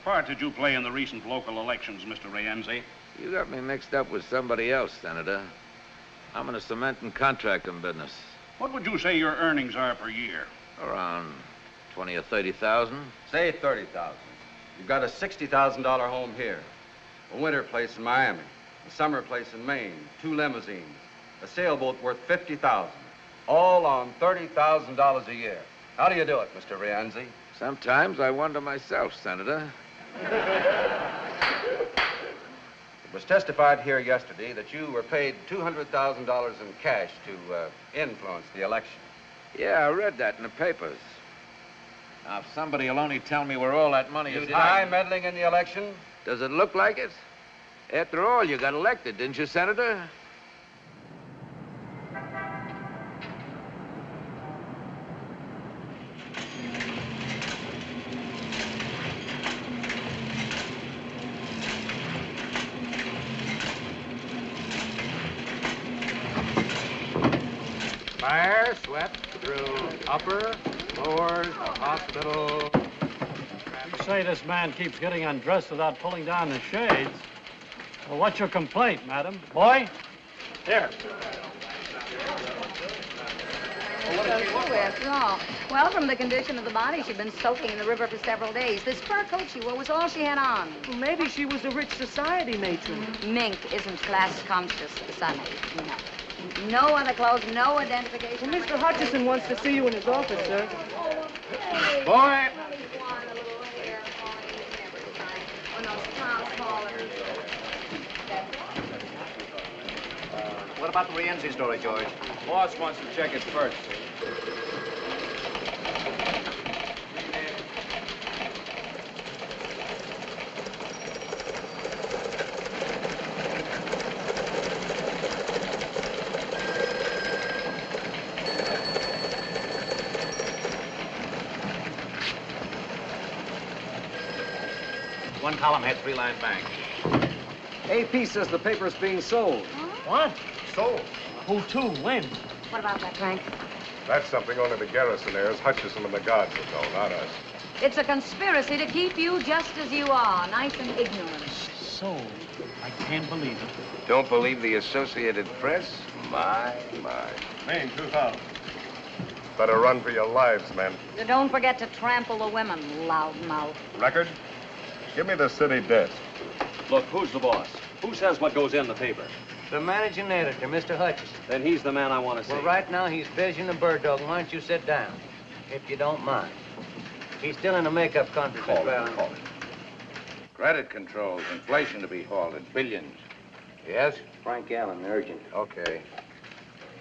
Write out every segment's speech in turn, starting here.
What part did you play in the recent local elections, Mr. Rienzi? You got me mixed up with somebody else, Senator. I'm in a cement and contracting business. What would you say your earnings are per year? Around 20 or 30,000. Say 30,000. You've got a $60,000 home here, a winter place in Miami, a summer place in Maine, 2 limousines, a sailboat worth $50,000, all on $30,000 a year. How do you do it, Mr. Rienzi? Sometimes I wonder myself, Senator. It was testified here yesterday that you were paid $200,000 in cash to influence the election. Yeah, I read that in the papers. Now, if somebody will only tell me where all that money is Deny meddling in the election? Does it look like it? After all, you got elected, didn't you, Senator? Fire swept through upper, floors, the hospital. You say this man keeps getting undressed without pulling down the shades. Well, what's your complaint, madam? Boy? Here. Well, from the condition of the body, she'd been soaking in the river for several days. This fur coat she wore was all she had on. Well, maybe she was a rich society matron. Mink isn't class conscious, Sonny. No. No other clothes, no identification. Well, Mr. Hutcheson wants to see you in his office, sir. Boy! What about the Rienzi story, George? Boss wants to check it first. One column had 3-line bank. AP says the paper's being sold. What? Sold? Who to? When? What about that, Frank? That's something only the garrisonaires, Hutcheson and the guards would know, not us. It's a conspiracy to keep you just as you are, nice and ignorant. Sold? I can't believe it. Don't believe the Associated Press? My. Maine, 2,000. Better run for your lives, men. Don't forget to trample the women, loudmouth. Record? Give me the city desk. Look, who's the boss? Who says what goes in the paper? The managing editor, Mr. Hutcheson. Then he's the man I want to see. Well, right now he's busy in the bird dog. Why don't you sit down, if you don't mind? He's still in the makeup conference. Call it. Credit controls, inflation to be halted, billions. Yes? Frank Allen, urgent. Okay.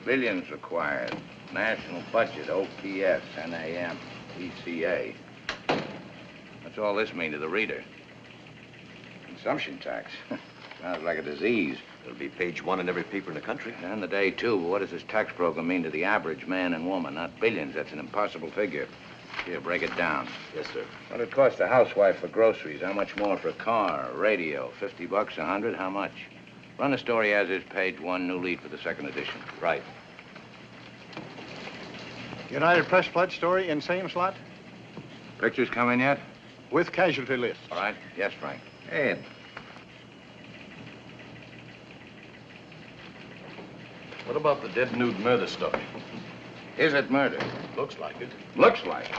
Billions required. National budget, OPS, NAM, U.S.A. What's all this mean to the reader? Consumption tax. Sounds like a disease. It'll be page 1 in every paper in the country. And the day, too. But what does this tax program mean to the average man and woman? Not billions. That's an impossible figure. Here, break it down. Yes, sir. What it cost a housewife for groceries? How much more for a car, a radio? $50, 100? How much? Run the story as is, page 1, new lead for the second edition. Right. United Press Pledge story in same slot? Pictures come in yet? With casualty list. All right. Yes, Frank. Ed. What about the dead nude murder story? Is it murder? Looks like it. Looks like it.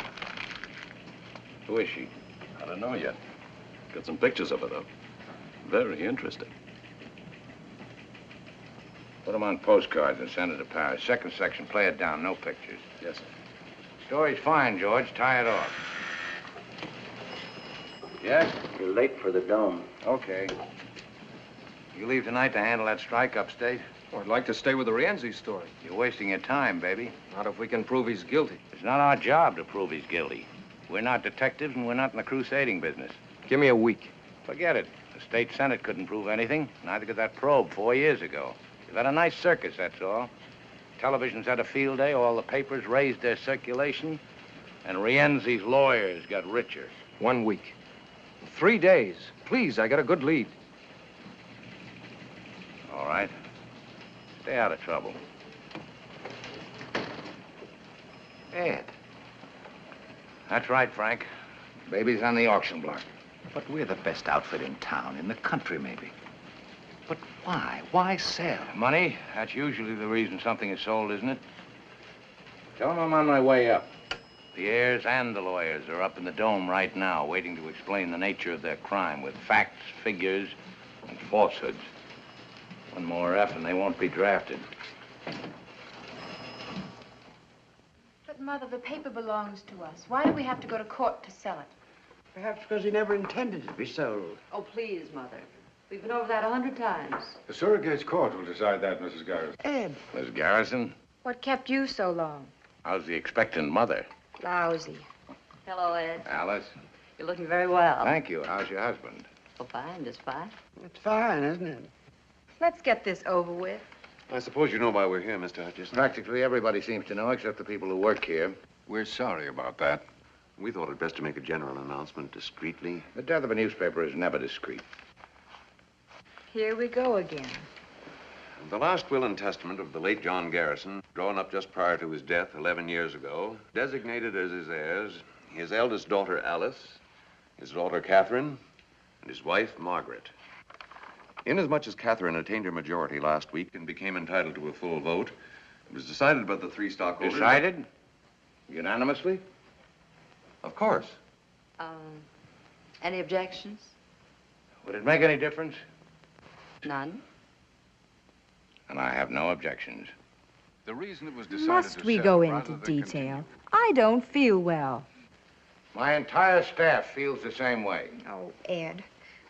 Who is she? I don't know yet. Got some pictures of her, though. Very interesting. Put them on postcards and send it to Paris. Second section, play it down, no pictures. Yes, sir. Story's fine, George. Tie it off. Yes? You're late for the dome. Okay. You leave tonight to handle that strike upstate? Well, I'd like to stay with the Rienzi story. You're wasting your time, baby. Not if we can prove he's guilty. It's not our job to prove he's guilty. We're not detectives, and we're not in the crusading business. Give me a week. Forget it. The state senate couldn't prove anything. Neither could that probe 4 years ago. You've had a nice circus, that's all. Television's had a field day. All the papers raised their circulation. And Rienzi's lawyers got richer. 1 week. 3 days. Please, I got a good lead. All right. Stay out of trouble. Ed. That's right, Frank. Baby's on the auction block. But we're the best outfit in town, in the country, maybe. But why? Why sell? Money? That's usually the reason something is sold, isn't it? Tell them I'm on my way up. The heirs and the lawyers are up in the dome right now, waiting to explain the nature of their crime with facts, figures, and falsehoods. One more F and they won't be drafted. But, Mother, the paper belongs to us. Why do we have to go to court to sell it? Perhaps because he never intended it to be sold. Oh, please, Mother. We've been over that 100 times. The surrogate's court will decide that, Mrs. Garrison. Ed. Miss Garrison, What kept you so long? how's the expectant mother? Lousy. Hello, Ed. Alice? You're looking very well. Thank you. How's your husband? Oh, fine, just fine. It's fine, isn't it? Let's get this over with. I suppose you know why we're here, Mr. Hutcheson. Practically everybody seems to know, except the people who work here. We're sorry about that. We thought it best to make a general announcement discreetly. The death of a newspaper is never discreet. Here we go again. The last will and testament of the late John Garrison, drawn up just prior to his death 11 years ago, designated as his heirs his eldest daughter, Alice, his daughter, Catherine, and his wife, Margaret. Inasmuch as Catherine attained her majority last week and became entitled to a full vote, it was decided by the three stockholders... Decided? Unanimously? Of course. Any objections? Would it make any difference? None. And I have no objections. The reason it was decided Must to we sell go rather into than detail? I don't feel well. My entire staff feels the same way. Oh, Ed,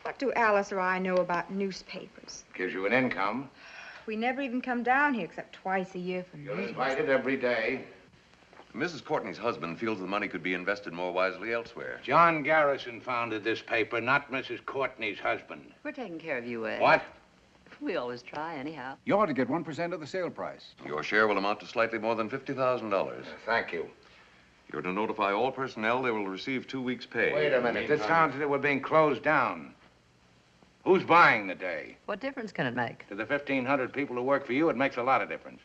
what do Alice or I know about newspapers? Gives you an income. We never even come down here except twice a year for You're meetings. invited every day. Mrs. Courtney's husband feels the money could be invested more wisely elsewhere. John Garrison founded this paper, not Mrs. Courtney's husband. We're taking care of you, Ed. What? We always try, anyhow. You ought to get 1% of the sale price. Your share will amount to slightly more than $50,000. Thank you. You're to notify all personnel they will receive 2 weeks' pay. Wait a minute. This sounds as if we're being closed down. Who's buying the day? What difference can it make? To the 1,500 people who work for you, it makes a lot of difference.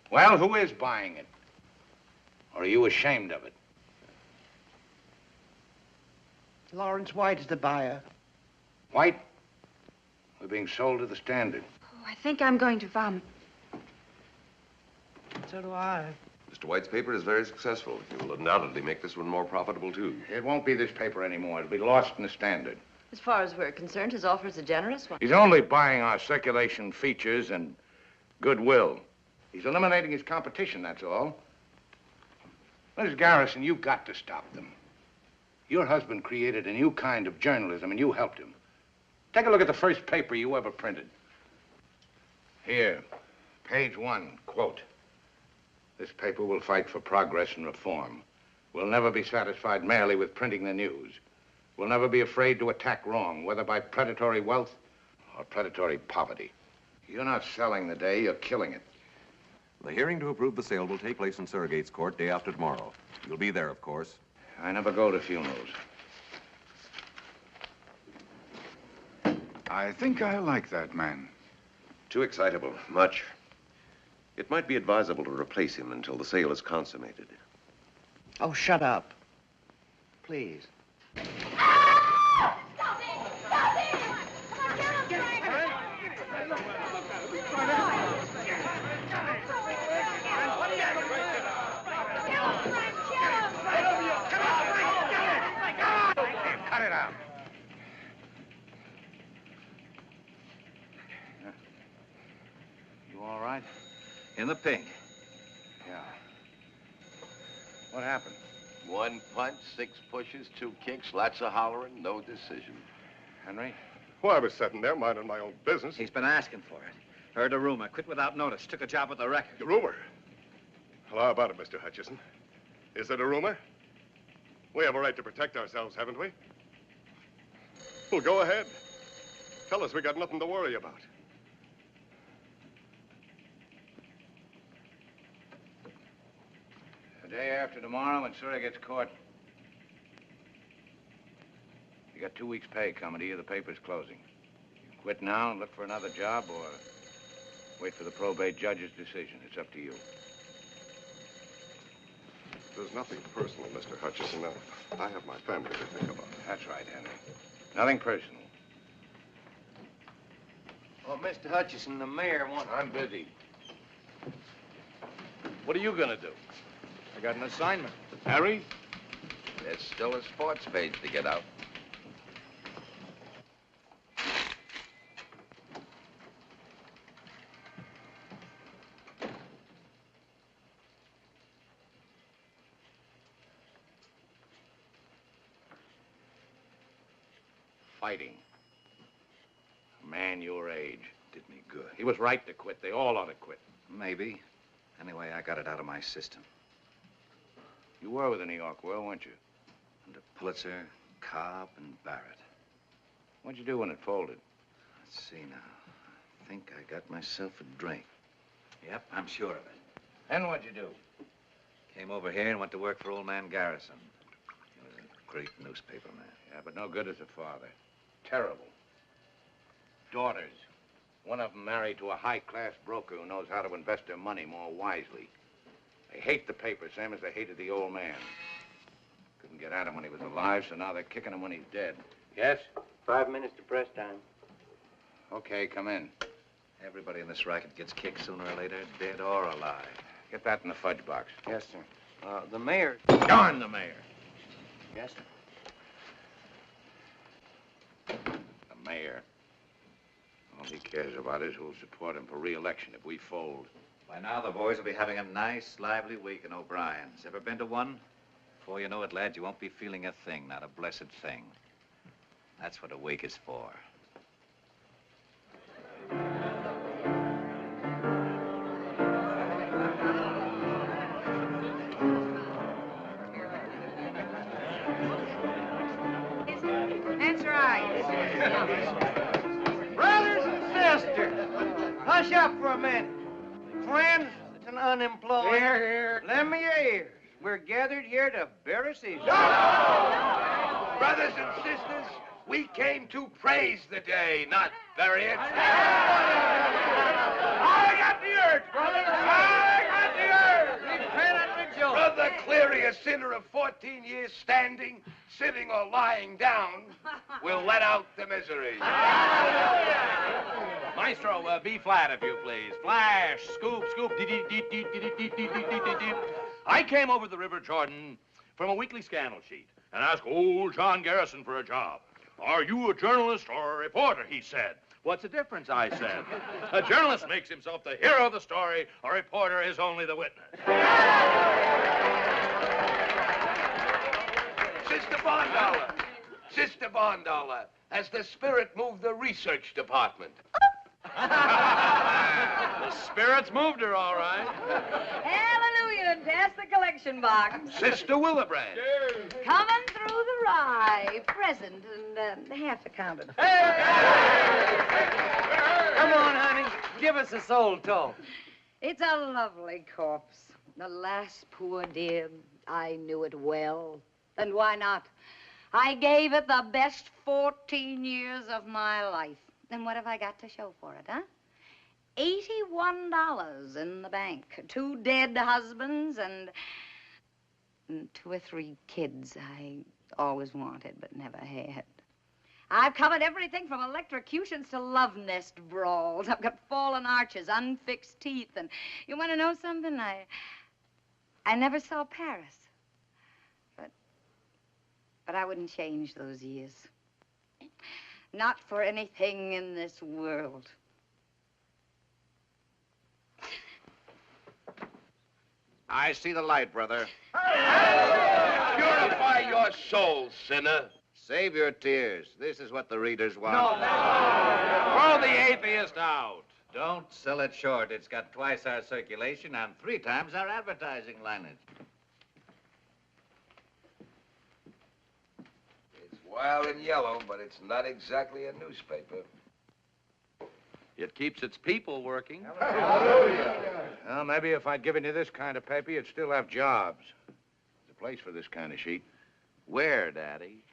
Well, who is buying it? Or are you ashamed of it? Lawrence White is the buyer. White? We're being sold to the Standard. Oh, I think I'm going to vomit. So do I. Mr. White's paper is very successful. He will undoubtedly make this one more profitable, too. It won't be this paper anymore. It'll be lost in the Standard. As far as we're concerned, his offer is a generous one. He's only buying our circulation features and goodwill. He's eliminating his competition, that's all. Mrs. Garrison, you've got to stop them. Your husband created a new kind of journalism, and you helped him. Take a look at the first paper you ever printed. Here, page 1, quote. This paper will fight for progress and reform. We'll never be satisfied merely with printing the news. We'll never be afraid to attack wrong, whether by predatory wealth or predatory poverty. You're not selling the day, you're killing it. The hearing to approve the sale will take place in Surrogate's Court day after tomorrow. You'll be there, of course. I never go to funerals. I think I like that man. Too excitable, much. It might be advisable to replace him until the sale is consummated. Oh, shut up. Please. Cut it out. You all right? In the pink. Yeah. What happened? 1 punch, 6 pushes, 2 kicks, lots of hollering, no decision. Henry? Well, I was sitting there minding my own business. He's been asking for it. Heard a rumor, quit without notice, took a job with the record. The rumor? Well, how about it, Mr. Hutcheson? Is it a rumor? We have a right to protect ourselves, haven't we? Well, go ahead. Tell us we got nothing to worry about. The day after tomorrow in Surrogate's Court. You got 2 weeks' pay coming to you. The paper's closing. You quit now and look for another job, or wait for the probate judge's decision. It's up to you. is nothing personal, Mr. Hutcheson. I have my family to think about. That's right, Henry. Nothing personal. Well, Mr. Hutcheson, the mayor wants... I'm busy. What are you gonna do? I got an assignment. Harry? There's still a sports page to get out. Fighting. A man your age. Did me good. He was right to quit. They all ought to quit. Maybe. Anyway, I got it out of my system. You were with the New York World, weren't you? Under Pulitzer, Cobb, and Barrett. What'd you do when it folded? Let's see now. I think I got myself a drink. Yep, I'm sure of it. Then what'd you do? Came over here and went to work for old man Garrison. He was a great newspaper man. Yeah, but no good as a father. Terrible. Daughters. One of them married to a high-class broker who knows how to invest their money more wisely. They hate the paper, same as they hated the old man. Couldn't get at him when he was alive, so now they're kicking him when he's dead. Yes? 5 minutes to press time. Okay, come in. Everybody in this racket gets kicked sooner or later, dead or alive. Get that in the fudge box. Yes, sir. The mayor... Darn the mayor. Yes, sir. The mayor. All he cares about is who'll support him for re-election if we fold. By now, the boys will be having a nice, lively week in O'Brien's. Ever been to one? Before you know it, lad, you won't be feeling a thing, not a blessed thing. That's what a week is for. That's right. Brothers and sisters, hush up for a minute. Friends and unemployed. Here, here. Lend me your ears. We're gathered here to bury Caesar. Brothers and sisters, we came to praise the day, not bury it. I got the urge, brother. I got the urge. Repent and rejoice. Brother Cleary, a sinner of 14 years standing, sitting or lying down, will let out the misery. Maestro, B flat, if you please. Flash, scoop, scoop, I came over the River Jordan from a weekly scandal sheet and asked old John Garrison for a job. Are you a journalist or a reporter, he said. What's the difference, I said. A journalist makes himself the hero of the story. A reporter is only the witness. Sister Bondollar, has the spirit moved the research department? The spirit's moved her, all right. Hallelujah, and pass the collection box. Sister Willebrand. Coming through the rye, present and half accounted. Come on, honey. Give us a soul talk. It's a lovely corpse. The last poor dear, I knew it well. And why not? I gave it the best 14 years of my life. And what have I got to show for it, huh? $81 in the bank. 2 dead husbands and 2 or 3 kids I always wanted but never had. I've covered everything from electrocutions to love nest brawls. I've got fallen arches, unfixed teeth, and you want to know something? I never saw Paris. But I wouldn't change those years. Not for anything in this world. I see the light, brother. Purify your soul, sinner. Save your tears. This is what the readers want. Throw the atheist out. Don't sell it short. It's got twice our circulation and 3 times our advertising lineage. It's wild and yellow, but it's not exactly a newspaper. It keeps its people working. Well, maybe if I'd given you this kind of paper, you'd still have jobs. There's a place for this kind of sheet. Where, Daddy?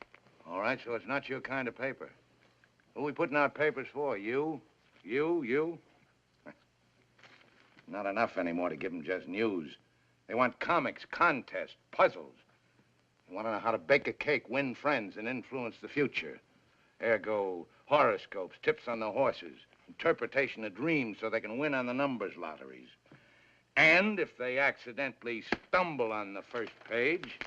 All right, so it's not your kind of paper. Who are we putting out papers for? You? You? Not enough anymore to give them just news. They want comics, contests, puzzles. They want to know how to bake a cake, win friends, and influence the future. Ergo, horoscopes, tips on the horses, interpretation of dreams so they can win on the numbers lotteries. And if they accidentally stumble on the first page,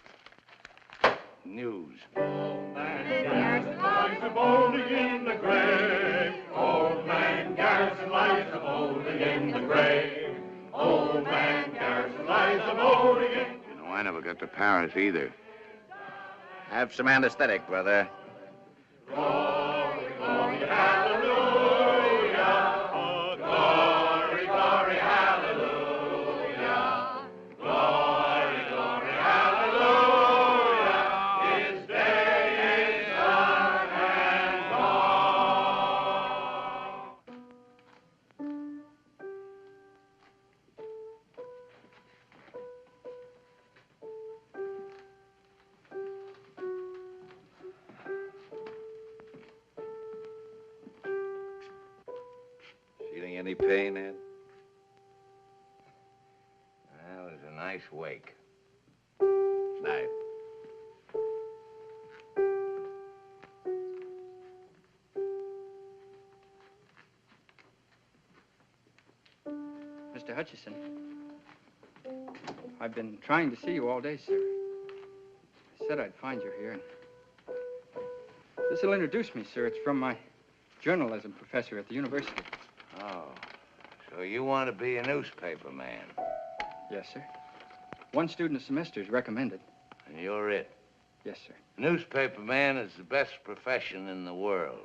news. Old man Garrison lies a-bolding in the grave. Old man Garrison lies a-bolding in the grave. Old man Garrison lies a-bolding in... You know, I never got to Paris either. Have some anesthetic, brother. Glory, glory, hallelujah. Glory, glory, hallelujah. Glory, glory, hallelujah. His day is done and gone. Feeling any pain, Ed? Well, it was a nice wake. Night. Mr. Hutcheson, I've been trying to see you all day, sir. I said I'd find you here. This will introduce me, sir. It's from my journalism professor at the university. Oh, so you want to be a newspaper man? Yes, sir. One student a semester is recommended. And you're it? Yes, sir. Newspaper man is the best profession in the world.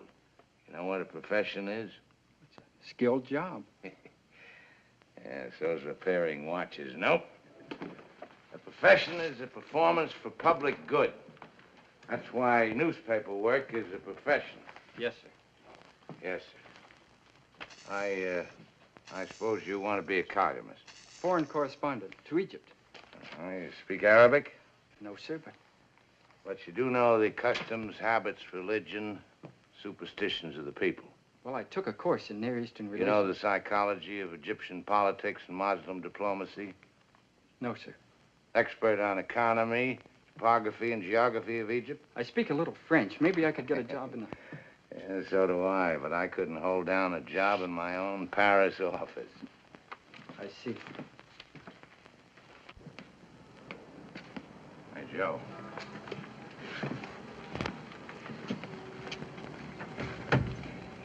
You know what a profession is? It's a skilled job. Yeah, so's repairing watches. Nope. A profession is a performance for public good. That's why newspaper work is a profession. Yes, sir. Yes, sir. I suppose you want to be a columnist. Foreign correspondent to Egypt. You speak Arabic? No, sir, But you do know the customs, habits, religion, superstitions of the people. well, I took a course in Near Eastern You relations. know the psychology of Egyptian politics and Muslim diplomacy? No, sir. Expert on economy, topography, and geography of Egypt? I speak a little French. Maybe I could get a job in the... Yeah, so do I, but I couldn't hold down a job in my own Paris office. I see. Hey, Joe.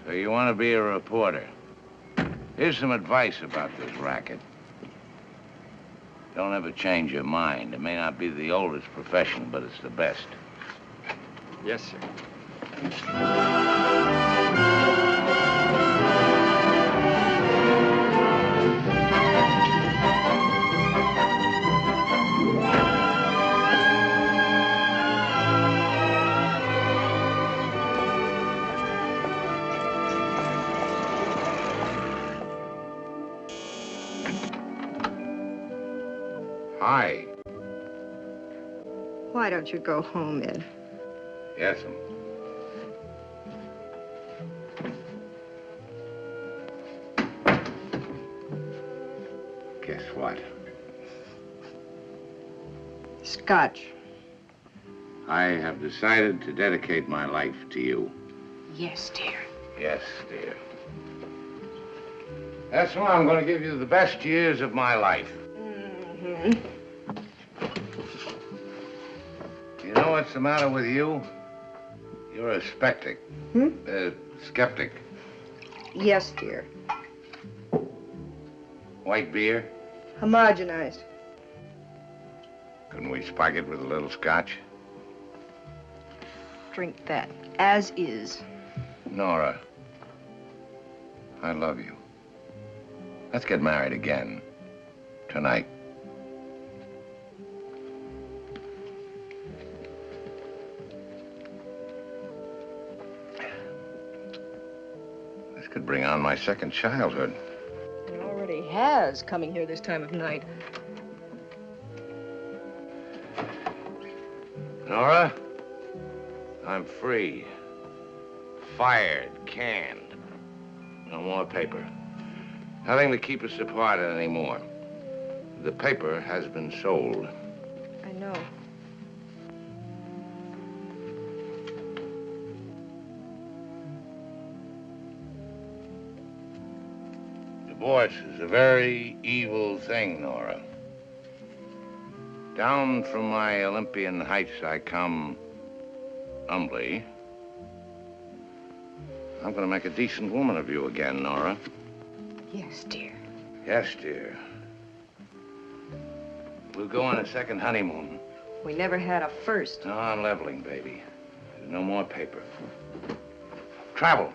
So you want to be a reporter. Here's some advice about this racket. Don't ever change your mind. It may not be the oldest profession, but it's the best. Yes, sir. Hi. Why don't you go home, Ed? Yes'm. Guess what? Scotch. I have decided to dedicate my life to you. Yes, dear. Yes, dear. That's why I'm going to give you the best years of my life. Mm-hmm. You know what's the matter with you? You're a skeptic. Skeptic. Yes, dear. White beer? Homogenized. Couldn't we spike it with a little scotch? Drink that, as is. Nora, I love you. Let's get married again. Tonight. This could bring on my second childhood. It already has, coming here this time of night. Nora, I'm free. Fired, canned. No more paper. Nothing to keep us apart anymore. The paper has been sold. I know. Divorce is a very evil thing, Nora. Down from my Olympian heights I come humbly. I'm going to make a decent woman of you again, Nora. Yes, dear. Yes, dear. We'll go on a second honeymoon. We never had a first. No, I'm leveling, baby. There's no more paper. Travel.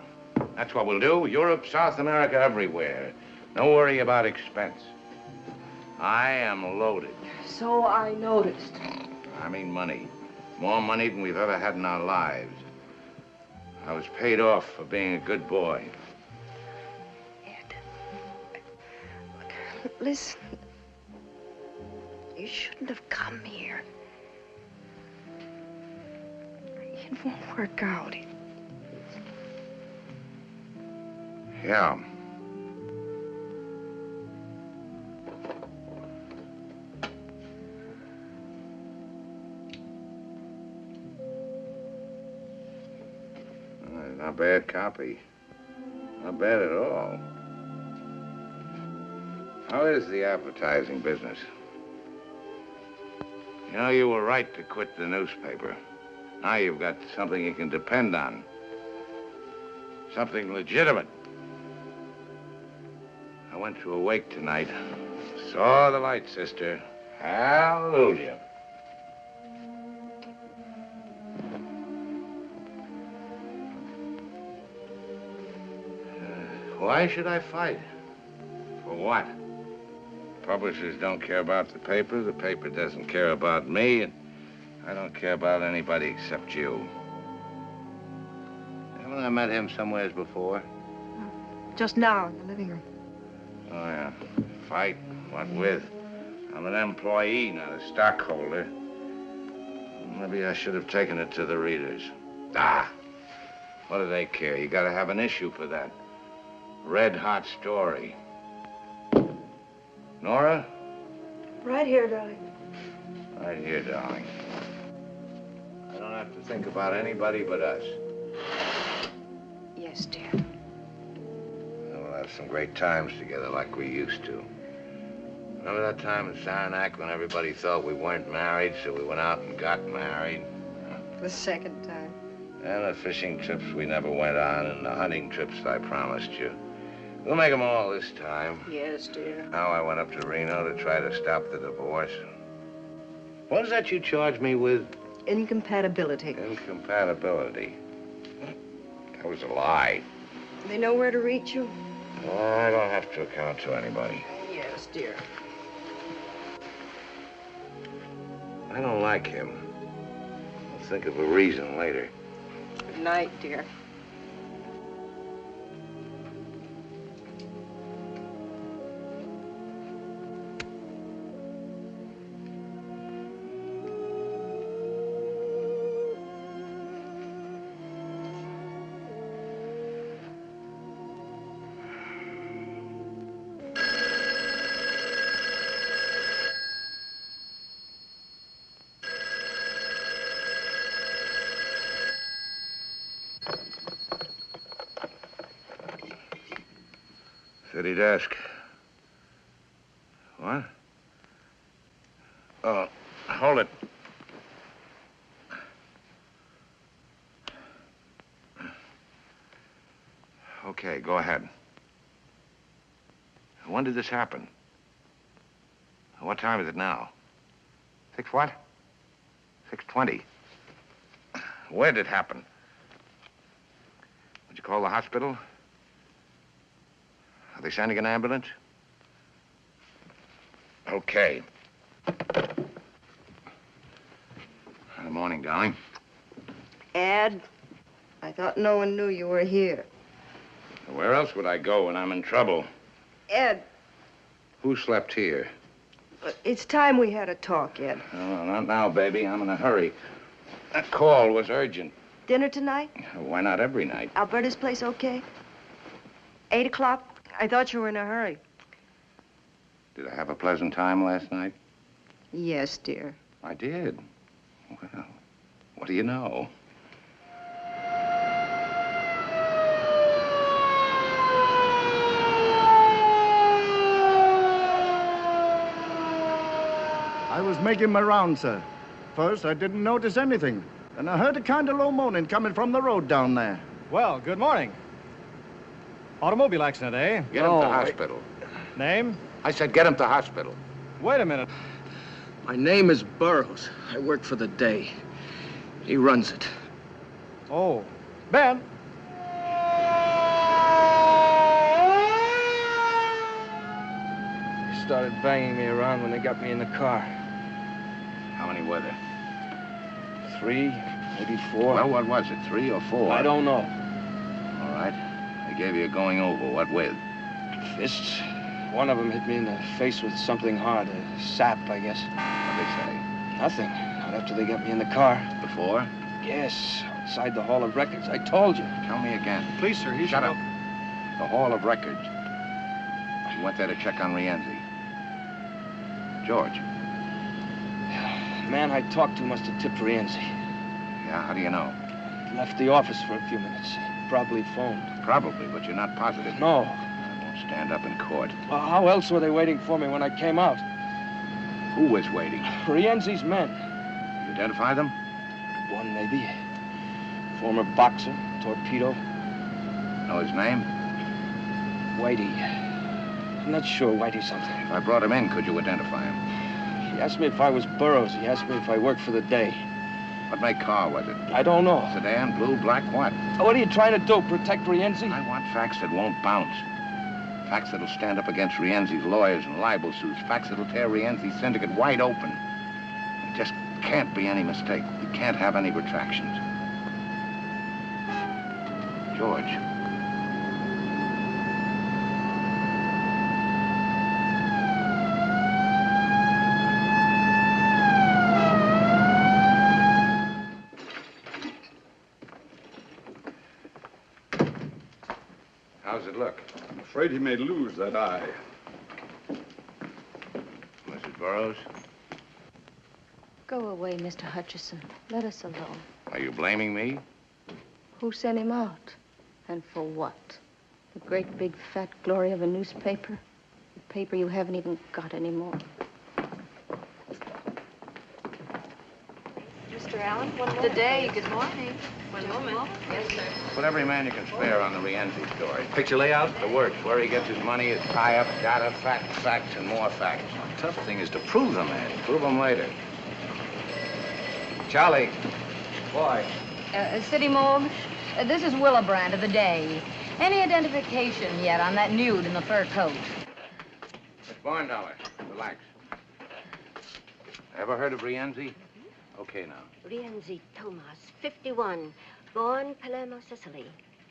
That's what we'll do. Europe, South America, everywhere. No worry about expense. I am loaded. So I noticed. I mean money. More money than we've ever had in our lives. I was paid off for being a good boy. Ed, look, listen. You shouldn't have come here. It won't work out. Yeah. Not a bad copy. Not bad at all. How is the advertising business? You know, you were right to quit the newspaper. Now you've got something you can depend on. Something legitimate. I went to a wake tonight. Saw the light, sister. Hallelujah. Why should I fight? For what? Publishers don't care about the paper doesn't care about me, and I don't care about anybody except you. Haven't I met him somewheres before? Just now in the living room. Oh, yeah. Fight? What with? I'm an employee, not a stockholder. Maybe I should have taken it to the readers. Ah! What do they care? You gotta have an issue for that. Red-hot story. Nora? Right here, darling. Right here, darling. I don't have to think about anybody but us. Yes, dear. We'll have some great times together like we used to. Remember that time in Saranac when everybody thought we weren't married, so we went out and got married? The second time. And the fishing trips we never went on, and the hunting trips I promised you. We'll make them all this time. Yes, dear. Now I went up to Reno to try to stop the divorce. What is that you charged me with? Incompatibility. Incompatibility. That was a lie. They know where to reach you? I don't have to account to anybody. Yes, dear. I don't like him. I'll think of a reason later. Good night, dear. City desk. What? Oh, hold it. Okay, go ahead. When did this happen? What time is it now? 6 what? 6:20. Where did it happen? Did you call the hospital? Are they sending an ambulance? Okay. Good morning, darling. Ed, I thought no one knew you were here. Where else would I go when I'm in trouble? Ed, Who slept here? it's time we had a talk, Ed. Oh, not now, baby. I'm in a hurry. That call was urgent. Dinner tonight? Why not every night? Alberta's place okay? 8 o'clock? I thought you were in a hurry. Did I have a pleasant time last night? Yes, dear. I did. Well, what do you know? I was making my round, sir. First, I didn't notice anything. Then I heard a kind of low moaning coming from the road down there. Well, good morning. Automobile accident, eh? Get him to hospital. Name? I said get him to hospital. Wait a minute. My name is Burroughs. I work for the day. He runs it. Oh. Ben. They started banging me around when they got me in the car. How many were there? 3, maybe 4. Well, what was it, 3 or 4? I don't know. All right. They gave you a going over. What with? Fists. One of them hit me in the face with something hard, a sap, I guess. What'd they say? Nothing. Not after they got me in the car. Before? Yes, outside the Hall of Records. I told you. Tell me again. Please, sir, Shut up. The Hall of Records. You went there to check on Rienzi. George. The man I talked to must have tipped Rienzi. Yeah, how do you know? He left the office for a few minutes. He probably phoned. Probably, but you're not positive. No. I won't stand up in court. Well, how else were they waiting for me when I came out? Who was waiting? Rienzi's men. You identify them? One, maybe. Former boxer, torpedo. Know his name? Whitey. I'm not sure Whitey something. If I brought him in, could you identify him? He asked me if I was Burroughs. He asked me if I worked for the day. What make car was it? I don't know. Sedan, blue, black, what? What are you trying to do, protect Rienzi? I want facts that won't bounce. Facts that'll stand up against Rienzi's lawyers and libel suits. Facts that'll tear Rienzi's syndicate wide open. There just can't be any mistake. We can't have any retractions. George. How's it look? I'm afraid he may lose that eye. Mrs. Burroughs? Go away, Mr. Hutcheson. Let us alone. Are you blaming me? Who sent him out? And for what? The great big fat glory of a newspaper? A paper you haven't even got anymore. Mr. Allen, one moment. Today, good morning. One moment. Yes, sir. Put every man you can spare on the Rienzi story. Picture layout? The works, where he gets his money, his tie-up, data, facts, and more facts. The tough thing is to prove them, Ed. Prove them later. Charlie. Why? City morgue. This is Willebrand of the day. Any identification yet on that nude in the fur coat? Miss Barndollar, relax. Ever heard of Rienzi? Okay, now. Rienzi Tomas, 51, born Palermo, Sicily.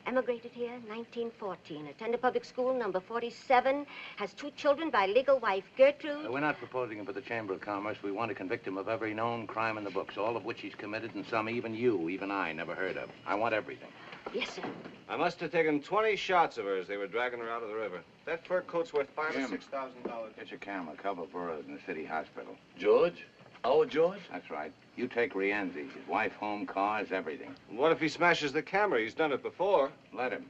Emigrated here, 1914. Attended public school, number 47. Has 2 children by legal wife, Gertrude. We're not proposing him for the Chamber of Commerce. We want to convict him of every known crime in the books, all of which he's committed, and some even you, even I, never heard of. I want everything. Yes, sir. I must have taken 20 shots of her as they were dragging her out of the river. That fur coat's worth $5,000 or $6,000. Get your camera, cover Burroughs in the city hospital. George? Our George? That's right. You take Rienzi, his wife, home, cars, everything. What if he smashes the camera? He's done it before. Let him.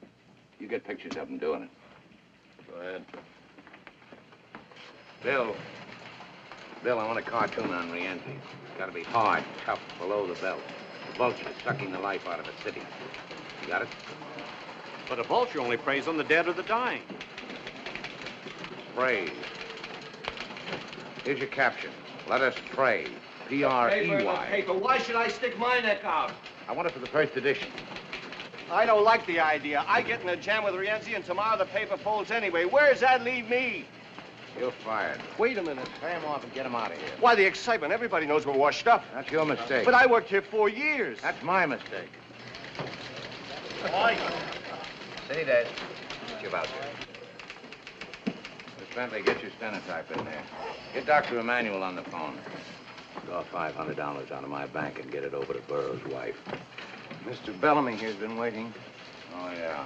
You get pictures of him doing it. Go ahead. Bill, I want a cartoon on Rienzi. It's got to be hard, tough, below the belt. The vulture sucking the life out of a city. You got it? But a vulture only preys on the dead or the dying. Praise. Here's your caption. Let us pray. P-R-E-Y. Paper. Why should I stick my neck out? I want it for the first edition. I don't like the idea. I get in a jam with Rienzi, and tomorrow the paper folds anyway. Where does that leave me? You're fired. Wait a minute. Pay him off and get him out of here. Why, the excitement. Everybody knows we're washed up. That's your mistake. But I worked here 4 years. That's my mistake. Why? Say that. What you about there? Miss Bentley, get your stenotype in there. Get Dr. Emanuel on the phone. Draw $500 out of my bank and get it over to Burroughs' wife. Mr. Bellamy here's been waiting. Oh, yeah.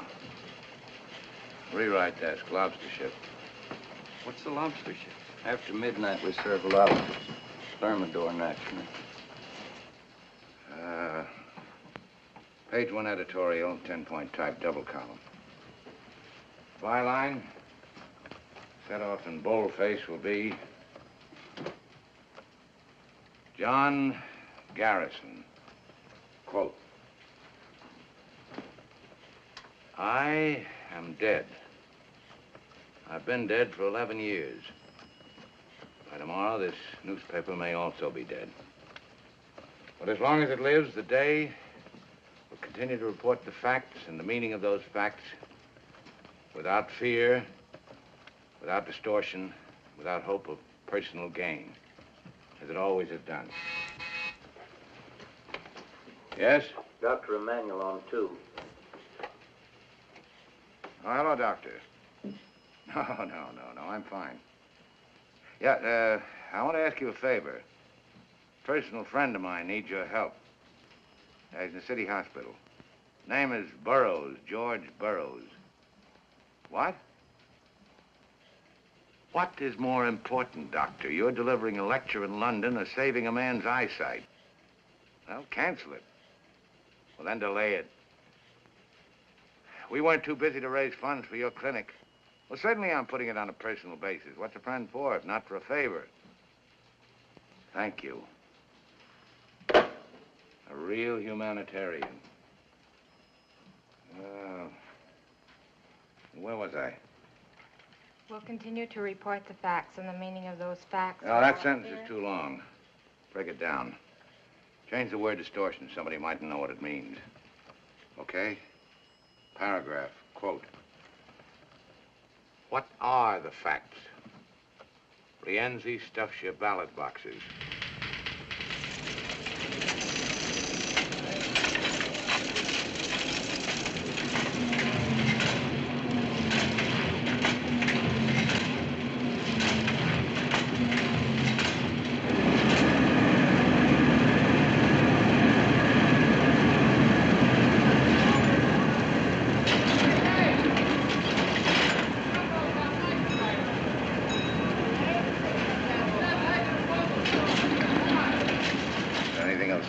Rewrite desk, lobster ship. What's the lobster ship? After midnight, we serve a lot of thermidor naturally. Page 1 editorial, 10-point type, double column. Byline, set off in boldface, will be John Garrison. Quote, I am dead. I've been dead for 11 years. By tomorrow, this newspaper may also be dead. But as long as it lives, the day will continue to report the facts and the meaning of those facts without fear, without distortion, without hope of personal gain, as it always has done. Yes? Dr. Emanuel on 2. Oh, hello, doctor. No, I'm fine. Yeah, I want to ask you a favor. A personal friend of mine needs your help. He's in the city hospital. Name is Burroughs, George Burroughs. What? What is more important, doctor? You're delivering a lecture in London or saving a man's eyesight? Well, cancel it. Well, then delay it. We weren't too busy to raise funds for your clinic. Well, certainly I'm putting it on a personal basis. What's a friend for if not for a favor? Thank you. A real humanitarian. Where was I? We'll continue to report the facts and the meaning of those facts. Oh, that sentence is too long. Break it down. Change the word distortion. Somebody mightn't know what it means. Okay? Paragraph. Quote. What are the facts? Rienzi stuffs your ballot boxes.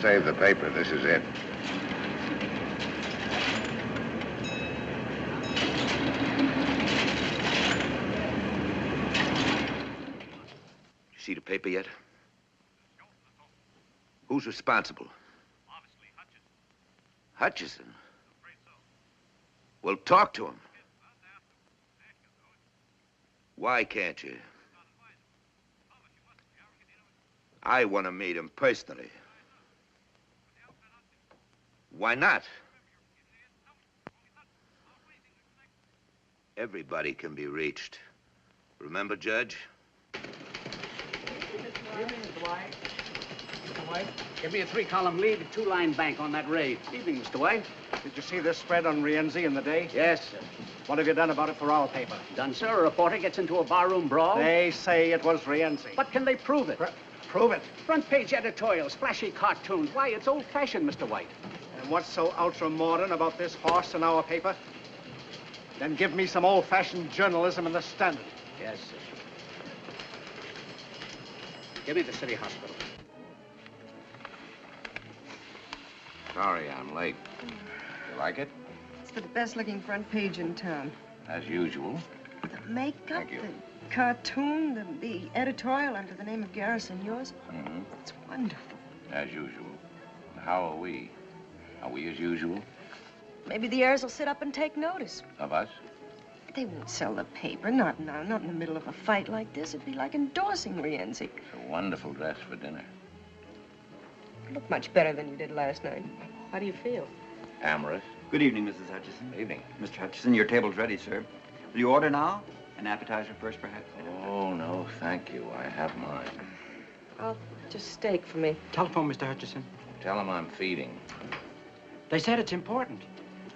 Save the paper. This is it. You see the paper yet? Who's responsible? Obviously, Hutcheson. Hutcheson? Well, talk to him. Why can't you? I want to meet him personally. Why not? Everybody can be reached. Remember, Judge? Evening, Mr. White. Mr. White, give me a 3-column lead, a 2-line bank on that raid. Evening, Mr. White. Did you see this spread on Rienzi in the day? Yes, sir. What have you done about it for our paper? Done, sir. A reporter gets into a barroom brawl. They say it was Rienzi. But can they prove it? Prove it. Front page editorials, flashy cartoons. Why, it's old-fashioned, Mr. White. And what's so ultra-modern about this horse in our paper? Then give me some old-fashioned journalism in the Standard. Yes, sir. Give me the city hospital. Sorry I'm late. You like it? It's the best-looking front page in town. As usual. The makeup, Thank you. the cartoon, the editorial under the name of Garrison, yours. Mm-hmm. It's wonderful. As usual. And how are we? Are we as usual? Maybe the heirs will sit up and take notice. Of us? They won't sell the paper, not now, not in the middle of a fight like this. It'd be like endorsing Rienzi. It's a wonderful dress for dinner. You look much better than you did last night. How do you feel? Amorous. Good evening, Mrs. Hutcheson. Evening. Mr. Hutcheson, your table's ready, sir. Will you order now? An appetizer first, perhaps? Oh, no, thank you. I have mine. Oh, just steak for me. Telephone, Mr. Hutcheson. Tell him I'm feeding. They said it's important.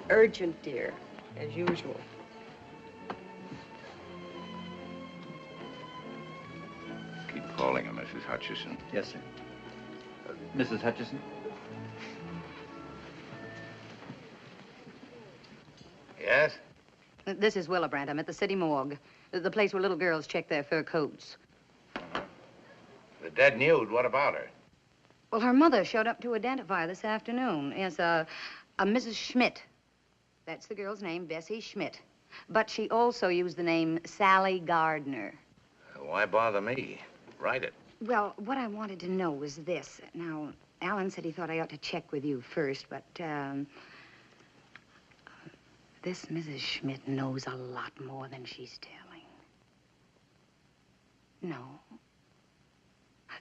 Urgent, dear, as usual. Keep calling her, Mrs. Hutcheson. Yes, sir. Mrs. Hutcheson? Yes? This is Willibrandt. I'm at the city morgue. The place where little girls check their fur coats. The dead nude, what about her? Well, her mother showed up to identify her this afternoon as a Mrs. Schmidt. That's the girl's name, Bessie Schmidt. But she also used the name Sally Gardner. Why bother me? Write it. Well, what I wanted to know was this. Now, Alan said he thought I ought to check with you first, but, this Mrs. Schmidt knows a lot more than she's telling. No.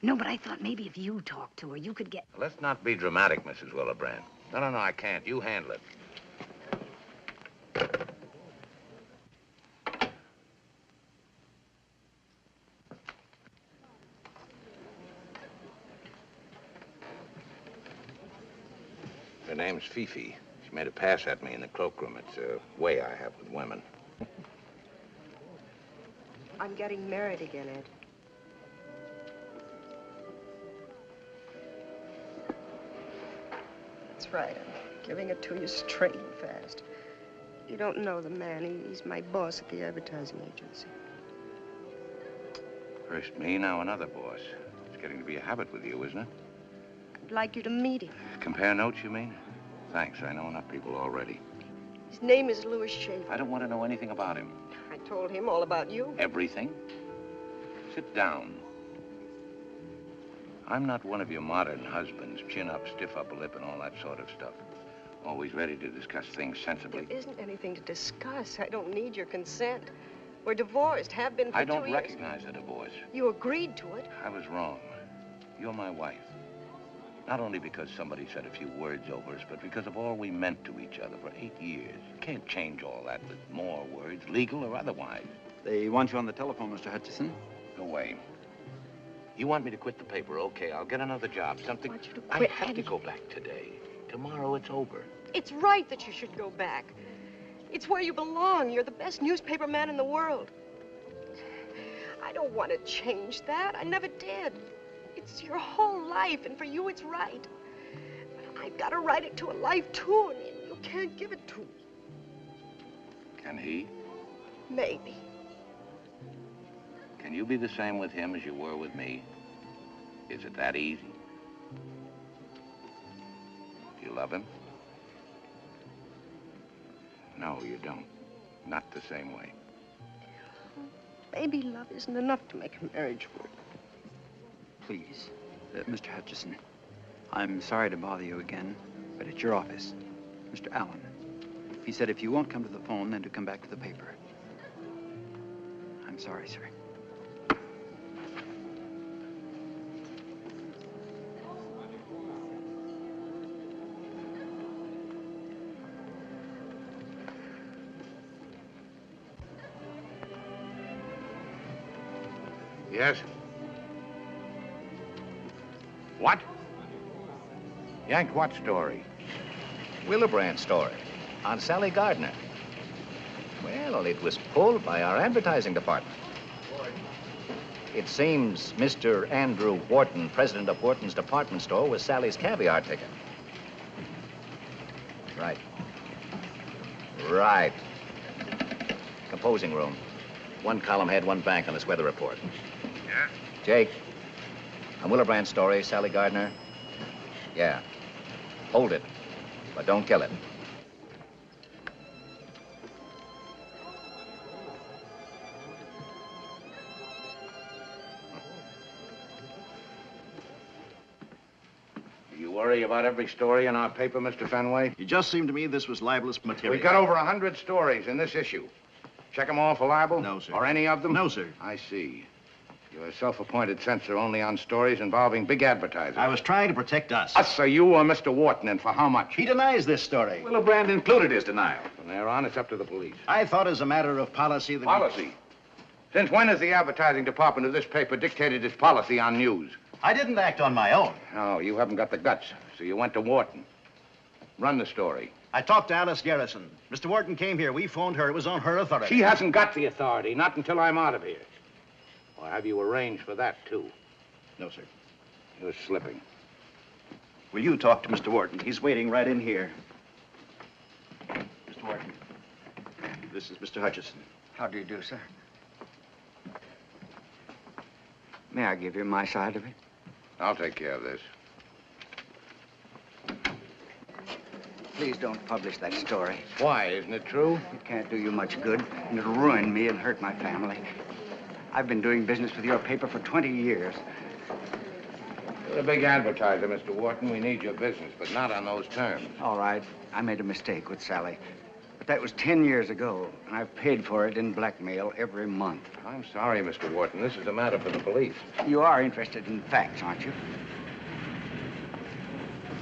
No, but I thought maybe if you talked to her, you could get... Let's not be dramatic, Mrs. Willebrand. No, I can't. You handle it. Her name's Fifi. She made a pass at me in the cloakroom. It's a way I have with women. I'm getting married again, Ed. That's right. I'm giving it to you straight and fast. You don't know the man. He's my boss at the advertising agency. First me, now another boss. It's getting to be a habit with you, isn't it? I'd like you to meet him. Compare notes, you mean? Thanks, I know enough people already. His name is Louis Schaefer. I don't want to know anything about him. I told him all about you. Everything? Sit down. I'm not one of your modern husbands, chin up, stiff upper lip, and all that sort of stuff. Always ready to discuss things sensibly. There isn't anything to discuss. I don't need your consent. We're divorced, have been for 2 years. I don't recognize a divorce. You agreed to it. I was wrong. You're my wife. Not only because somebody said a few words over us, but because of all we meant to each other for 8 years. You can't change all that with more words, legal or otherwise. They want you on the telephone, Mr. Hutcheson. Go away. You want me to quit the paper? Okay, I'll get another job, something... I want you to quit, I have Eddie. to go back today. Tomorrow it's over. It's right that you should go back. It's where you belong. You're the best newspaper man in the world. I don't want to change that. I never did. It's your whole life, and for you, it's right. But I've got to write it to a life tune, and you can't give it to me. Can he? Maybe. Can you be the same with him as you were with me? Is it that easy? Do you love him? No, you don't. Not the same way. Maybe love isn't enough to make a marriage work. Please, Mr. Hutcheson, I'm sorry to bother you again, but at your office, Mr. Allen. He said if you won't come to the phone, then to come back to the paper. I'm sorry, sir. Yes? What? Yank what story? Willebrand story on Sally Gardner. Well, it was pulled by our advertising department. It seems Mr. Andrew Wharton, president of Wharton's department store, was Sally's caviar ticket. Right. Right. Composing room. One column head, one bank on this weather report. Yeah? Jake, on Willebrand's story, Sally Gardner. Yeah. Hold it, but don't kill it. You worry about every story in our paper, Mr. Fenway? It just seemed to me this was libelous material. We've got over 100 stories in this issue. Check them all for libel? No, sir. Or any of them? No, sir. I see. You're a self-appointed censor only on stories involving big advertising. I was trying to protect us. Us, or you, or Mr. Wharton, and for how much? He denies this story. Willebrand included his denial. From there on, it's up to the police. I thought as a matter of policy that... Policy? Since when has the advertising department of this paper dictated its policy on news? I didn't act on my own. No, you haven't got the guts, so you went to Wharton. Run the story. I talked to Alice Garrison. Mr. Wharton came here. We phoned her. It was on her authority. She hasn't got the authority, not until I'm out of here. Or have you arranged for that, too? No, sir. You're slipping. Will you talk to Mr. Wharton? He's waiting right in here. Mr. Wharton, this is Mr. Hutcheson. How do you do, sir? May I give you my side of it? I'll take care of this. Please don't publish that story. Why? Isn't it true? It can't do you much good, and it'll ruin me and hurt my family. I've been doing business with your paper for 20 years. You're a big advertiser, Mr. Wharton. We need your business, but not on those terms. All right. I made a mistake with Sally. But that was 10 years ago, and I've paid for it in blackmail every month. I'm sorry, Mr. Wharton. This is a matter for the police. You are interested in facts, aren't you?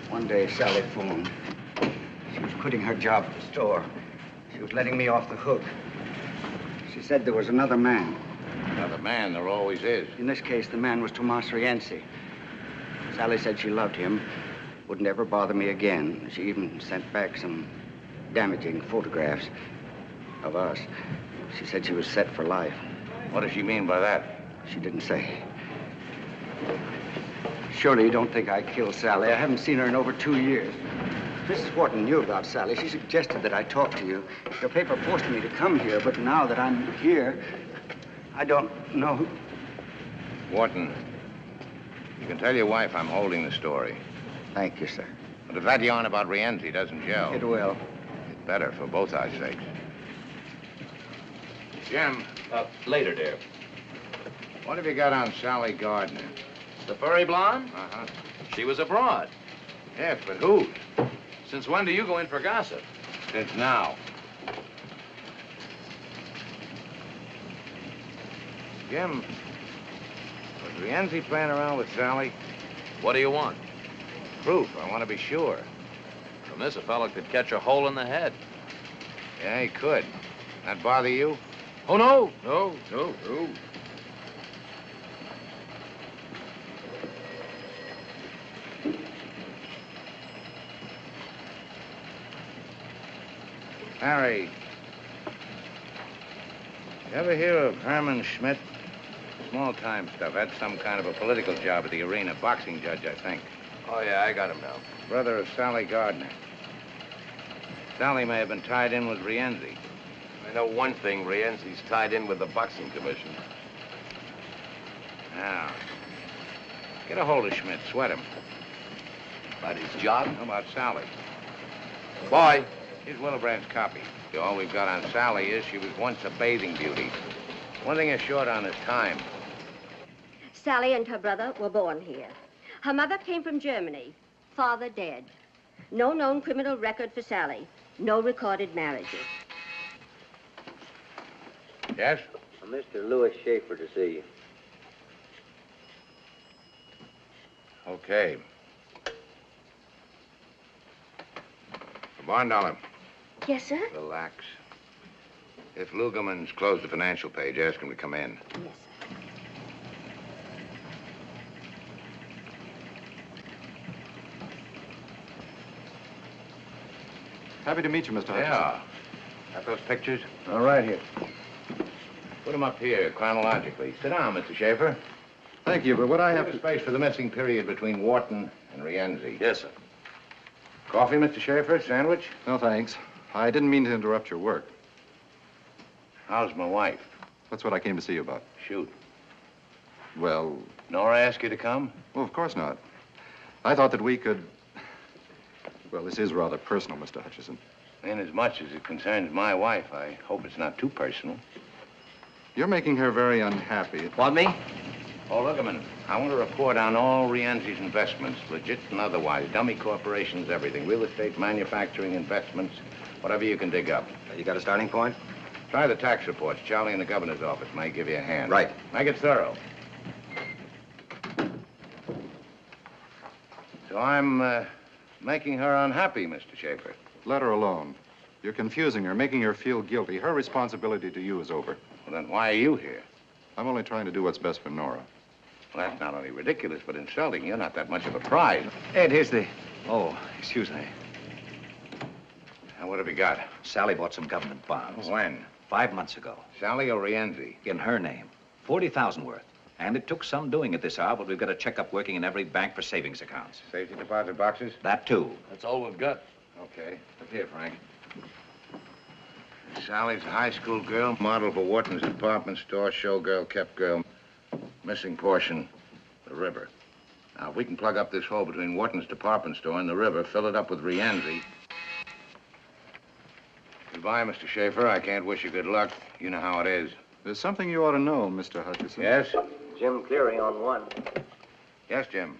One day, Sally phoned. She was quitting her job at the store. She was letting me off the hook. She said there was another man. Another man, there always is. In this case, the man was Tomas Rienzi. Sally said she loved him, wouldn't ever bother me again. She even sent back some damaging photographs of us. She said she was set for life. What does she mean by that? She didn't say. Surely you don't think I killed Sally. I haven't seen her in over 2 years. Mrs. Wharton knew about Sally. She suggested that I talk to you. Your paper forced me to come here, but now that I'm here, I don't know who... Wharton, you can tell your wife I'm holding the story. Thank you, sir. But if that yarn about Rienzi doesn't gel... It will. It's better for both our sakes. Jim. Later, dear. What have you got on Sally Gardner? The furry blonde? Uh-huh. She was abroad. Yes, but whose? Since when do you go in for gossip? Since now. Jim, was Rienzi playing around with Sally? What do you want? Proof. I want to be sure. From this, a fellow could catch a hole in the head. Yeah, he could. That bother you? Oh, no. No. Harry, you ever hear of Herman Schmidt? Small-time stuff. Had some kind of a political job at the arena. Boxing judge, I think. Oh, yeah, I got him now. Brother of Sally Gardner. Sally may have been tied in with Rienzi. I know one thing. Rienzi's tied in with the boxing commission. Now, get a hold of Schmidt. Sweat him. About his job? How about Sally? Boy. Here's Willebrand's copy. All we've got on Sally is she was once a bathing beauty. One thing is short on is time. Sally and her brother were born here. Her mother came from Germany. Father dead. No known criminal record for Sally. No recorded marriages. Yes? Mr. Louis Schaefer to see you. Okay. Barn Dollar. Yes, sir? Relax. If Lugerman's closed the financial page, ask him to come in. Yes, sir. Happy to meet you, Mr. Hutcheson. Yeah. Got those pictures? All right, here. Put them up here, chronologically. Sit down, Mr. Schaefer. Thank you, but what I have Leave a space for the missing period between Wharton and Rienzi. Yes, sir. Coffee, Mr. Schaefer? Sandwich? No, thanks. I didn't mean to interrupt your work. How's my wife? That's what I came to see you about. Shoot. Well... Nora asked you to come? Well, of course not. I thought that we could... Well, this is rather personal, Mr. Hutcheson. Inasmuch as it concerns my wife, I hope it's not too personal. You're making her very unhappy. Want me? Oh, Lugerman, I want to report on all Rienzi's investments, legit and otherwise. Dummy corporations, everything. Real estate, manufacturing, investments, whatever you can dig up. You got a starting point? Try the tax reports. Charlie in the governor's office may give you a hand. Right. Make it thorough. So I'm making her unhappy, Mr. Schaefer. Let her alone. You're confusing her, making her feel guilty. Her responsibility to you is over. Well, then why are you here? I'm only trying to do what's best for Nora. Well, that's not only ridiculous, but insulting. You're not that much of a prize. Ed, here's the... Oh, excuse me. Now, what have you got? Sally bought some government bonds. When? 5 months ago. Sally or Rienzi? In her name. 40,000 worth. And it took some doing at this hour, but we've got a checkup working in every bank for savings accounts. Safety deposit boxes? That, too. That's all we've got. Okay. Look here, Frank. Sally's a high school girl, model for Wharton's department store, showgirl, kept girl. Missing portion, the river. Now, if we can plug up this hole between Wharton's department store and the river, fill it up with Rienzi. Goodbye, Mr. Schaefer. I can't wish you good luck. You know how it is. There's something you ought to know, Mr. Hutcheson. Yes? Jim Cleary on one. Yes, Jim.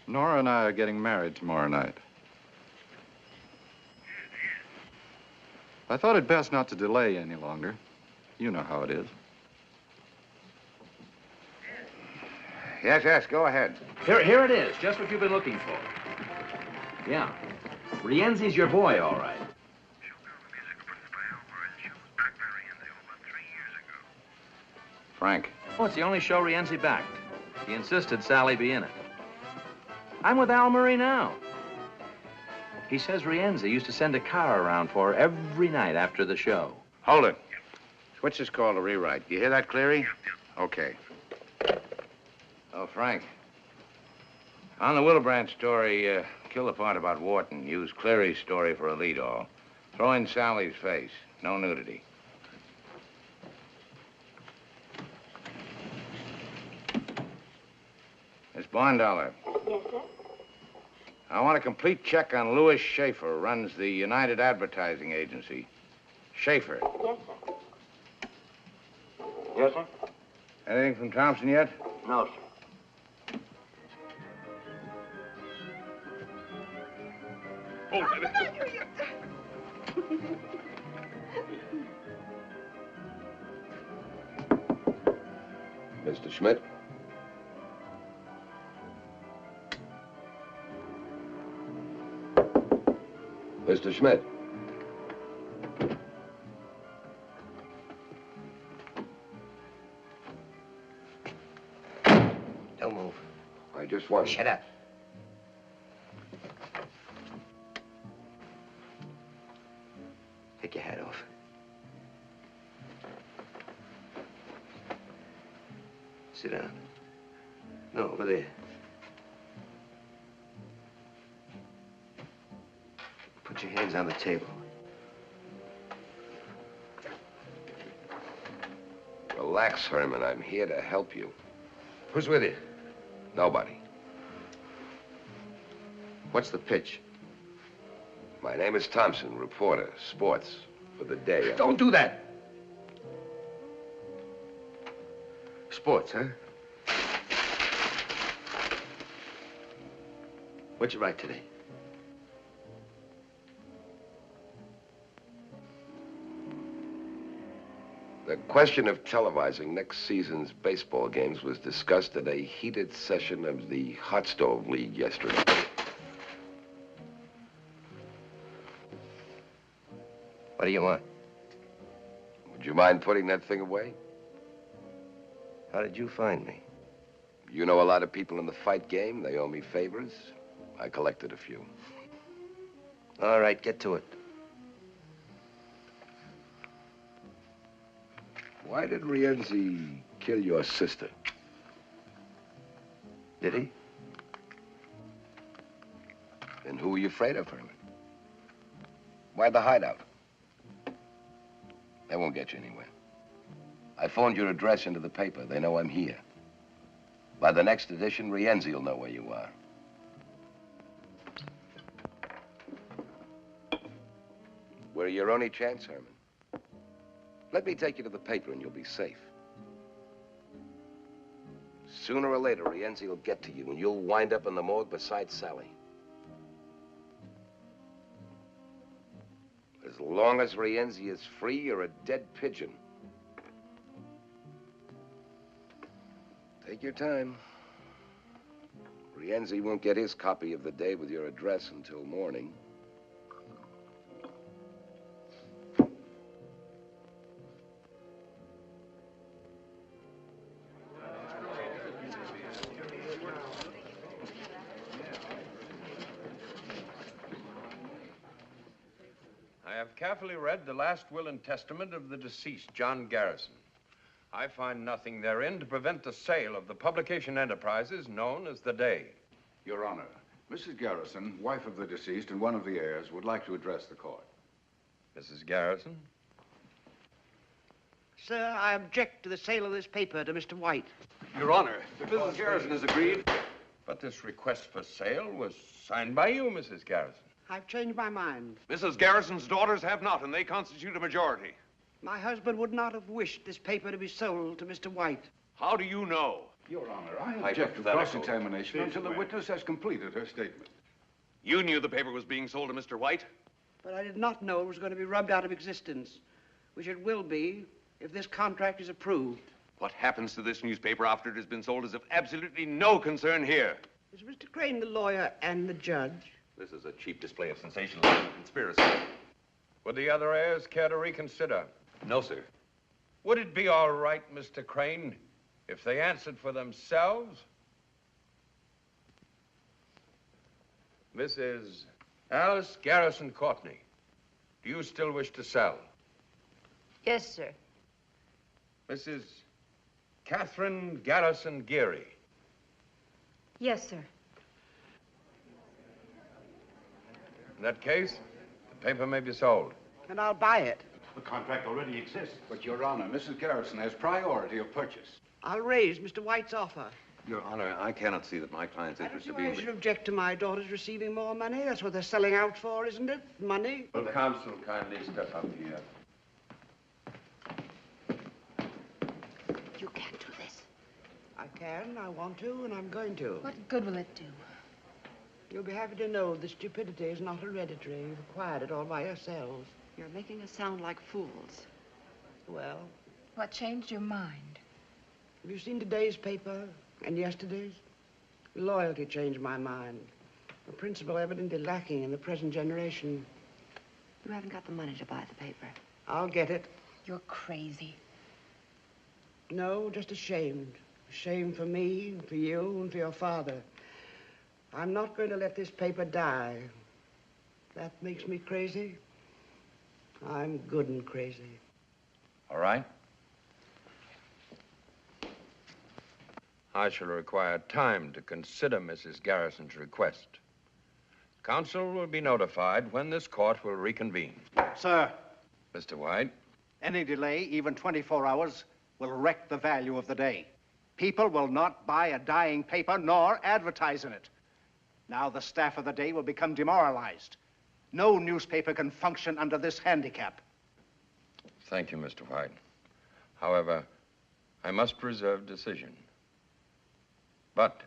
Nora and I are getting married tomorrow night. I thought it best not to delay any longer. You know how it is. Yes, go ahead. Here it is, just what you've been looking for. Yeah. Rienzi's your boy, all right. Frank. Oh, it's the only show Rienzi backed. He insisted Sally be in it. I'm with Al Murray now. He says Rienzi used to send a car around for her every night after the show. Hold it. Switch this call to rewrite. You hear that, Cleary? Okay. Oh, Frank. On the Willebrand story, kill the part about Wharton. Use Cleary's story for a lead-all. Throw in Sally's face. No nudity. Miss Bondollar. Yes, sir? I want a complete check on Louis Schaefer, runs the United Advertising Agency. Schaefer. Yes, sir. Yes, sir? Anything from Thompson yet? No, sir. Hold it. Mr. Schmidt? Mr. Schmidt? Don't move. I just want... Shut up. Take your hat off. Sit down. No, over there. Put your hands on the table. Relax, Herman. I'm here to help you. Who's with you? Nobody. What's the pitch? My name is Thompson, reporter, sports, for the day. Don't do that. Sports, huh? What'd you write today? The question of televising next season's baseball games was discussed at a heated session of the Hot Stove League yesterday. What do you want? Would you mind putting that thing away? How did you find me? You know a lot of people in the fight game. They owe me favors. I collected a few. All right, get to it. Why did Rienzi kill your sister? Did he? Then who are you afraid of, Herman? Why the hideout? They won't get you anywhere. I phoned your address into the paper. They know I'm here. By the next edition, Rienzi will know where you are. We're your only chance, Herman. Let me take you to the paper and you'll be safe. Sooner or later, Rienzi will get to you and you'll wind up in the morgue beside Sally. As long as Rienzi is free, you're a dead pigeon. Take your time. Rienzi won't get his copy of the day with your address until morning. I have carefully read the last will and testament of the deceased, John Garrison. I find nothing therein to prevent the sale of the publication enterprises known as The Day. Your Honor, Mrs. Garrison, wife of the deceased and one of the heirs, would like to address the court. Mrs. Garrison? Sir, I object to the sale of this paper to Mr. White. Your Honor, Mrs. Garrison has agreed. But this request for sale was signed by you, Mrs. Garrison. I've changed my mind. Mrs. Garrison's daughters have not, and they constitute a majority. My husband would not have wished this paper to be sold to Mr. White. How do you know? Your Honor, I object to cross-examination until the witness has completed her statement. You knew the paper was being sold to Mr. White? But I did not know it was going to be rubbed out of existence, which it will be if this contract is approved. What happens to this newspaper after it has been sold is of absolutely no concern here. Is Mr. Crane the lawyer and the judge? This is a cheap display of sensationalism and conspiracy. Would the other heirs care to reconsider? No, sir. Would it be all right, Mr. Crane, if they answered for themselves? Mrs. Alice Garrison Courtney, do you still wish to sell? Yes, sir. Mrs. Catherine Garrison Geary. Yes, sir. In that case, the paper may be sold. And I'll buy it. The contract already exists. But, Your Honor, Mrs. Garrison has priority of purchase. I'll raise Mr. White's offer. Your Honor, I cannot see that my client's interests are being... I should object to my daughters receiving more money. That's what they're selling out for, isn't it? Money. Will counsel kindly step up here? You can't do this. I can, I want to, and I'm going to. What good will it do? You'll be happy to know the stupidity is not hereditary. You've acquired it all by yourselves. You're making us sound like fools. Well, What changed your mind? have you seen today's paper and yesterday's? Loyalty changed my mind. A principle evidently lacking in the present generation. You haven't got the money to buy the paper. I'll get it. You're crazy. No, just ashamed. Ashamed for me, for you, and for your father. I'm not going to let this paper die. That makes me crazy. I'm good and crazy. All right. I shall require time to consider Mrs. Garrison's request. Counsel will be notified when this court will reconvene. Sir. Mr. White? Any delay, even 24 hours, will wreck the value of the day. People will not buy a dying paper nor advertise in it. Now the staff of the day will become demoralized. No newspaper can function under this handicap. Thank you, Mr. White. However, I must reserve decision. But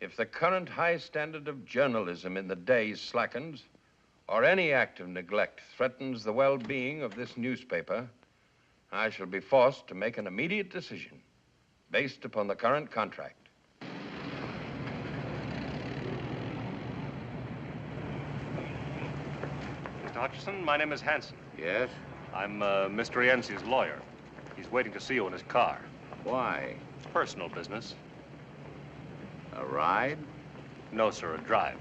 if the current high standard of journalism in the day slackens, or any act of neglect threatens the well-being of this newspaper, I shall be forced to make an immediate decision based upon the current contract. Mr. Hutcheson, my name is Hanson. Yes? I'm Mr. Rienzi's lawyer. He's waiting to see you in his car. Why? It's personal business. A ride? No, sir, a drive.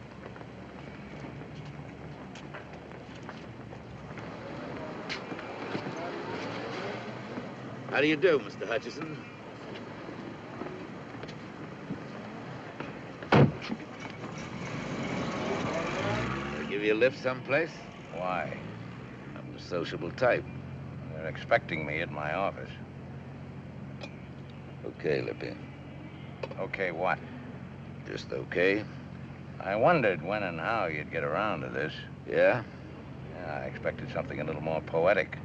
How do you do, Mr. Hutcheson? I give you a lift someplace? Why? I'm a sociable type. They're expecting me at my office. Okay, Lippy. Okay, what? Just okay. I wondered when and how you'd get around to this. Yeah? Yeah, I expected something a little more poetic.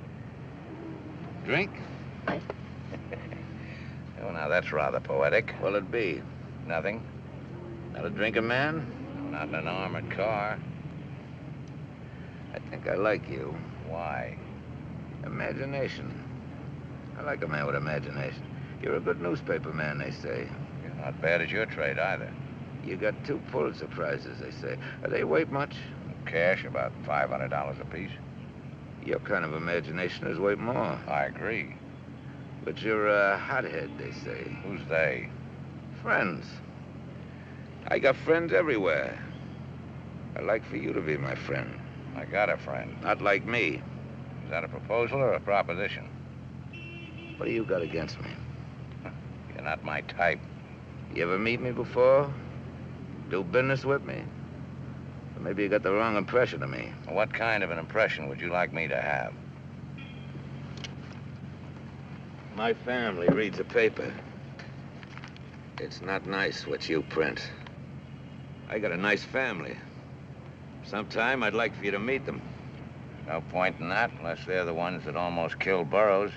Drink? Oh, now that's rather poetic. What'll it be? Nothing. Not a drinking man? Not in an armored car. I think I like you. Why? Imagination. I like a man with imagination. You're a good newspaper man, they say. You're not bad at your trade, either. You got 2 Pulitzer Prizes, they say. Are they weight much? Cash, about $500 apiece. Your kind of imagination is worth more. I agree. But you're a hothead, they say. Who's they? Friends. I got friends everywhere. I'd like for you to be my friend. I got a friend. Not like me. Is that a proposal or a proposition? What do you got against me? You're not my type. You ever meet me before? Do business with me? Or maybe you got the wrong impression of me. What kind of an impression would you like me to have? My family reads the paper. It's not nice what you print. I got a nice family. Sometime I'd like for you to meet them. No point in that unless they're the ones that almost killed Burroughs.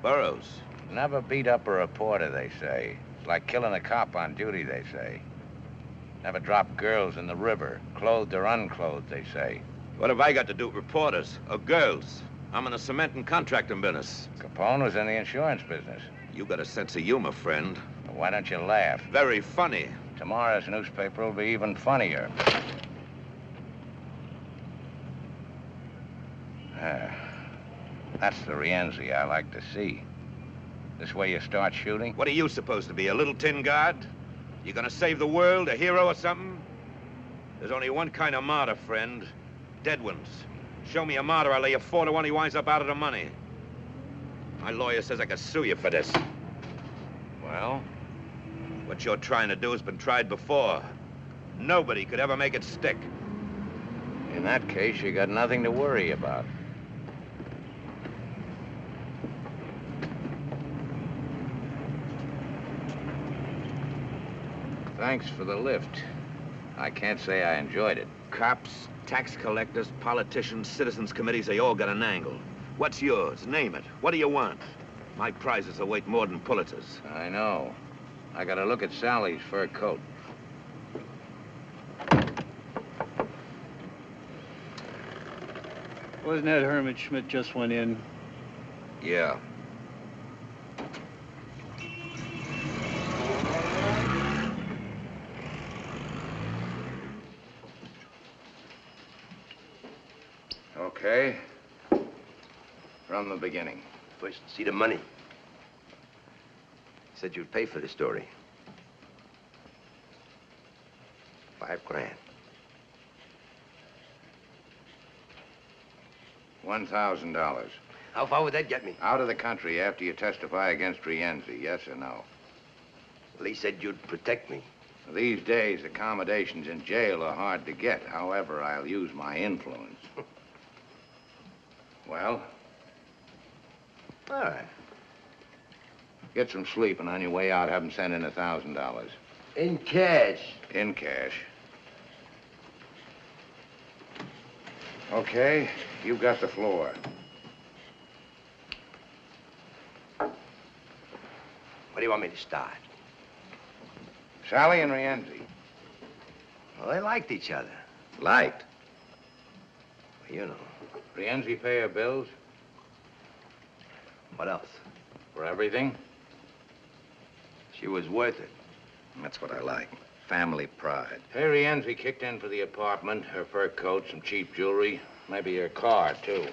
Burroughs? Never beat up a reporter, they say. It's like killing a cop on duty, they say. Never drop girls in the river, clothed or unclothed, they say. What have I got to do with reporters or girls? I'm in the cement and contracting business. Capone was in the insurance business. You got a sense of humor, friend. Why don't you laugh? Very funny. Tomorrow's newspaper will be even funnier. That's the Rienzi I like to see. This way you start shooting? What are you supposed to be, a little tin guard? You gonna save the world, a hero or something? There's only one kind of martyr, friend. Dead ones. Show me a martyr, I'll lay you 4 to 1 he winds up out of the money. My lawyer says I could sue you for this. Well? What you're trying to do has been tried before. Nobody could ever make it stick. In that case, you got nothing to worry about. Thanks for the lift. I can't say I enjoyed it. Cops, tax collectors, politicians, citizens committees, they all got an angle. What's yours? Name it. What do you want? My prizes are worth more than Pulitzers. I know. I gotta look at Sally's fur coat. Wasn't that Herman Schmidt just went in? Yeah. Okay. From the beginning. First, see the money. Said you'd pay for the story. $5 grand. $1,000. How far would that get me? Out of the country after you testify against Rienzi, yes or no? Well, he said you'd protect me. These days, accommodations in jail are hard to get. However, I'll use my influence. Well? All right. Get some sleep, and on your way out, have them send in $1,000. In cash? In cash. Okay, you've got the floor. Where do you want me to start? Sally and Rienzi. Well, they liked each other. Liked? Well, you know. Rienzi pay her bills? What else? For everything? She was worth it. That's what I like. Family pride. Hey, Rienzi kicked in for the apartment, her fur coat, some cheap jewelry, maybe her car, too.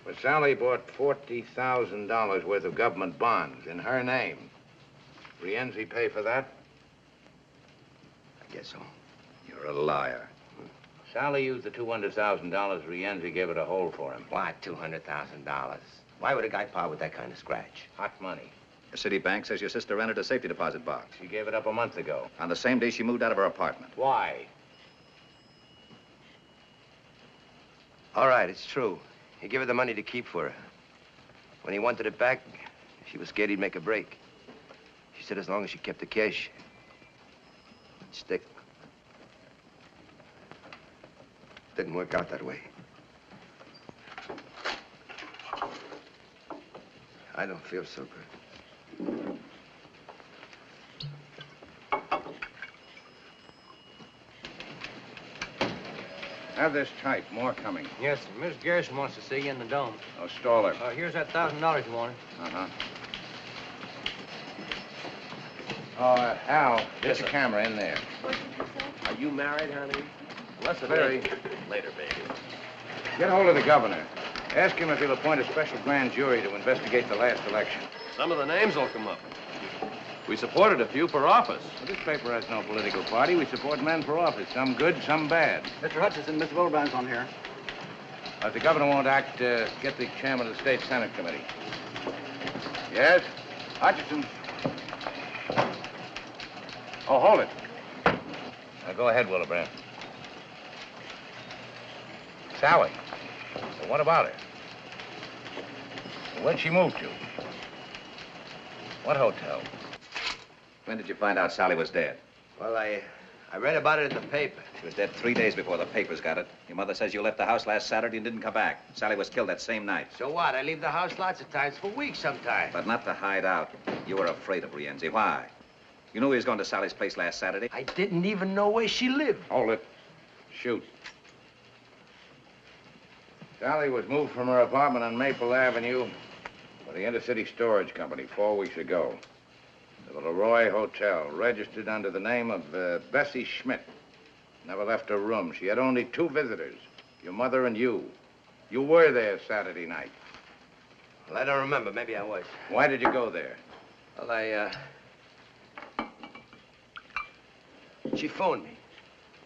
But Sally bought $40,000 worth of government bonds in her name. Rienzi pay for that? I guess so. You're a liar. Sally used the $200,000 Rienzi gave her to hold for him. Why $200,000? Why would a guy part with that kind of scratch? Hot money. The city bank says your sister rented a safety deposit box. She gave it up a month ago. On the same day she moved out of her apartment. Why? All right, it's true. He gave her the money to keep for her. When he wanted it back, she was scared he'd make a break. She said as long as she kept the cash, it'd stick. Didn't work out that way. I don't feel so good. Have this type. More coming. Yes, sir. Miss Garrison wants to see you in the dome. Oh, stall her. Here's that $1,000 you wanted. Uh-huh. Al, get the camera in there. Are you married, honey? Less very. Later, baby. Get hold of the governor. Ask him if he'll appoint a special grand jury to investigate the last election. Some of the names will come up. We supported a few for office. Well, this paper has no political party. We support men for office, some good, some bad. Mr. Hutcheson, Mr. Wilbrand's on here. If the governor won't act, get the chairman of the State Senate Committee. Yes? Hutcheson. Oh, hold it. Now, go ahead, Wilbrand. Sally. Well, what about her? Where'd she move to? What hotel? When did you find out Sally was dead? Well, I read about it in the paper. She was dead 3 days before the papers got it. Your mother says you left the house last Saturday and didn't come back. Sally was killed that same night. So what? I leave the house lots of times for weeks sometimes. But not to hide out. You were afraid of Rienzi. Why? You knew he was going to Sally's place last Saturday. I didn't even know where she lived. Hold it. Shoot. Sally was moved from her apartment on Maple Avenue by the Intercity Storage Company 4 weeks ago. To the Leroy Hotel, registered under the name of Bessie Schmidt. Never left her room. She had only 2 visitors, your mother and you. You were there Saturday night. Well, I don't remember. Maybe I was. Why did you go there? Well, she phoned me.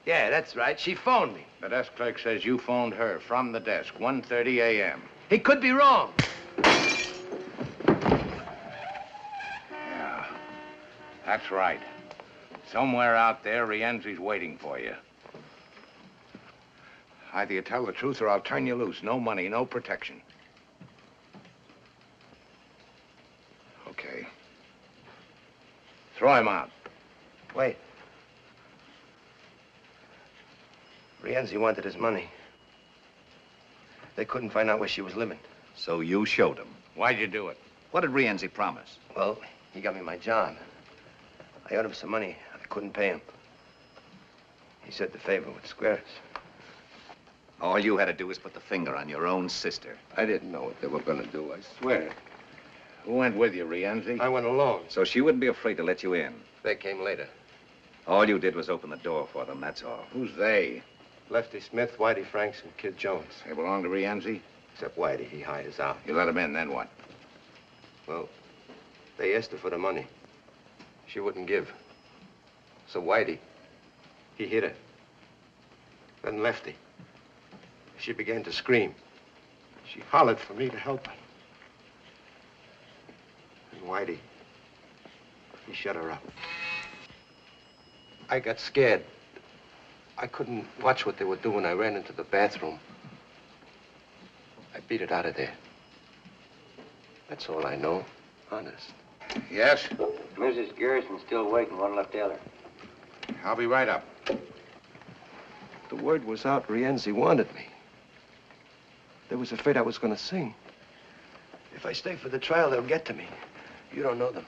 Yeah, that's right. She phoned me. The desk clerk says you phoned her from the desk, 1:30 a.m. He could be wrong. Yeah, that's right. Somewhere out there, Rienzi's waiting for you. Either you tell the truth or I'll turn you loose. No money, no protection. Okay. Throw him out. Wait. Rienzi wanted his money. They couldn't find out where she was living. So you showed him. Why'd you do it? What did Rienzi promise? Well, he got me my job. I owed him some money. I couldn't pay him. He said the favor would square us. All you had to do was put the finger on your own sister. I didn't know what they were going to do, I swear. Who went with you, Rienzi? I went alone. So she wouldn't be afraid to let you in. They came later. All you did was open the door for them, that's all. Who's they? Lefty Smith, Whitey Franks, and Kid Jones. They belong to Rienzi? Except Whitey, he hired us out. You let him in, then what? Well, they asked her for the money. She wouldn't give. So Whitey, he hit her. Then Lefty. She began to scream. She hollered for me to help her. And Whitey, he shut her up. I got scared. I couldn't watch what they were doing. I ran into the bathroom. I beat it out of there. That's all I know, honest. Yes? Mrs. Garrison's still waiting. One left the other. I'll be right up. The word was out Rienzi wanted me. They was afraid I was going to sing. If I stay for the trial, they'll get to me. You don't know them.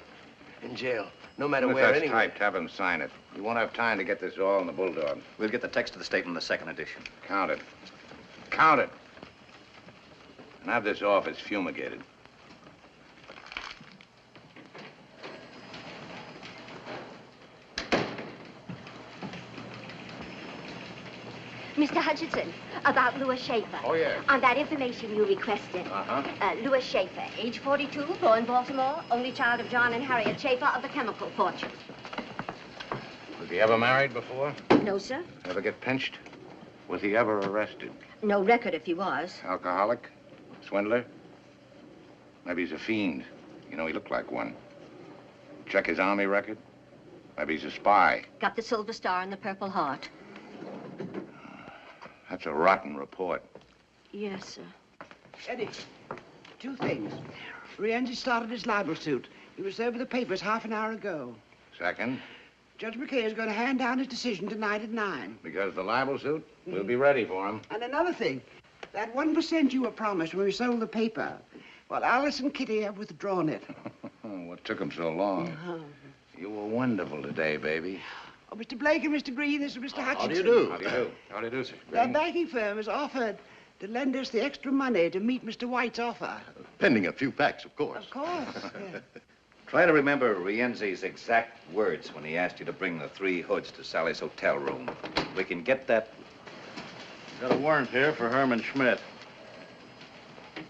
In jail. No matter where, that's anyway. typed, have him sign it. You won't have time to get this all in the Bulldog. We'll get the text of the statement in the second edition. Count it. Count it. And have this office fumigated. Mr. Hutcheson, about Louis Schaefer. Oh, yeah. On that information you requested. Louis Schaefer, age 42, born Baltimore, only child of John and Harriet Schaefer of the chemical fortune. Was he ever married before? No, sir. Ever get pinched? Was he ever arrested? No record if he was. Alcoholic? Swindler? Maybe he's a fiend. You know, he looked like one. Check his army record. Maybe he's a spy. Got the Silver Star and the Purple Heart. That's a rotten report. Yes, sir. Eddie, 2 things. Rienzi started his libel suit. He was there with the papers half an hour ago. Second, Judge McKay is going to hand down his decision tonight at 9. because the libel suit, we'll be ready for him. And another thing, that 1% you were promised when we sold the paper, well, Alice and Kitty have withdrawn it. What took him so long? You were wonderful today, baby. Oh, Mr. Blake and Mr. Green, this is Mr. Hutcheson. How do you do? How do you do? How do you do, sir? Their banking firm has offered to lend us the extra money to meet Mr. White's offer. Pending a few facts, of course. Of course. Yeah. Try to remember Rienzi's exact words when he asked you to bring the 3 hoods to Sally's hotel room. We can get that. Got a warrant here for Herman Schmidt.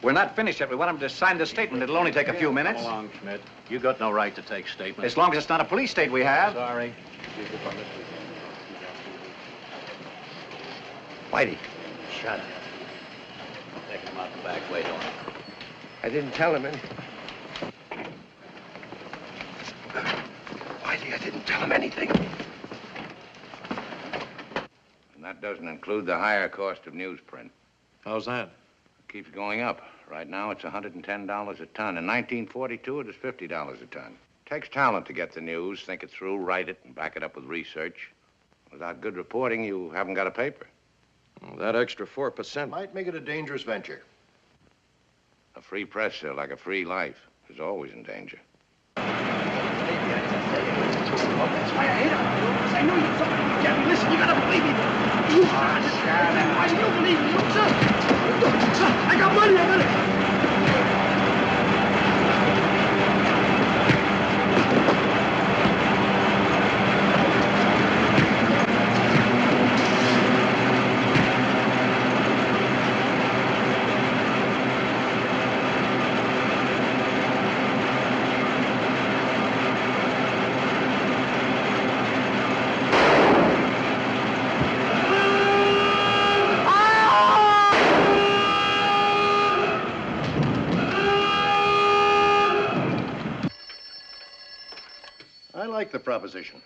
We're not finished yet. We want him to sign the statement. It'll only take a few minutes. Come along, Schmidt. You got no right to take statements. As long as it's not a police state we have. Sorry. Whitey. Shut up. Take him out the back way, don't you? I didn't tell him anything. Whitey, I didn't tell him anything. And that doesn't include the higher cost of newsprint. How's that? It keeps going up. Right now, it's $110 a ton. In 1942, it was $50 a ton. Takes talent to get the news, think it through, write it, and back it up with research. Without good reporting, you haven't got a paper. Well, that extra 4% might make it a dangerous venture. A free press, sir, like a free life, is always in danger. That's why I hate him. Because I know you thought you can't listen. You gotta believe me. You why you don't believe me? I got money. I got it. I like the proposition.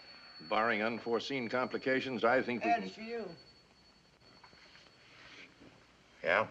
Barring unforeseen complications, I think we can... That's for you. Yeah?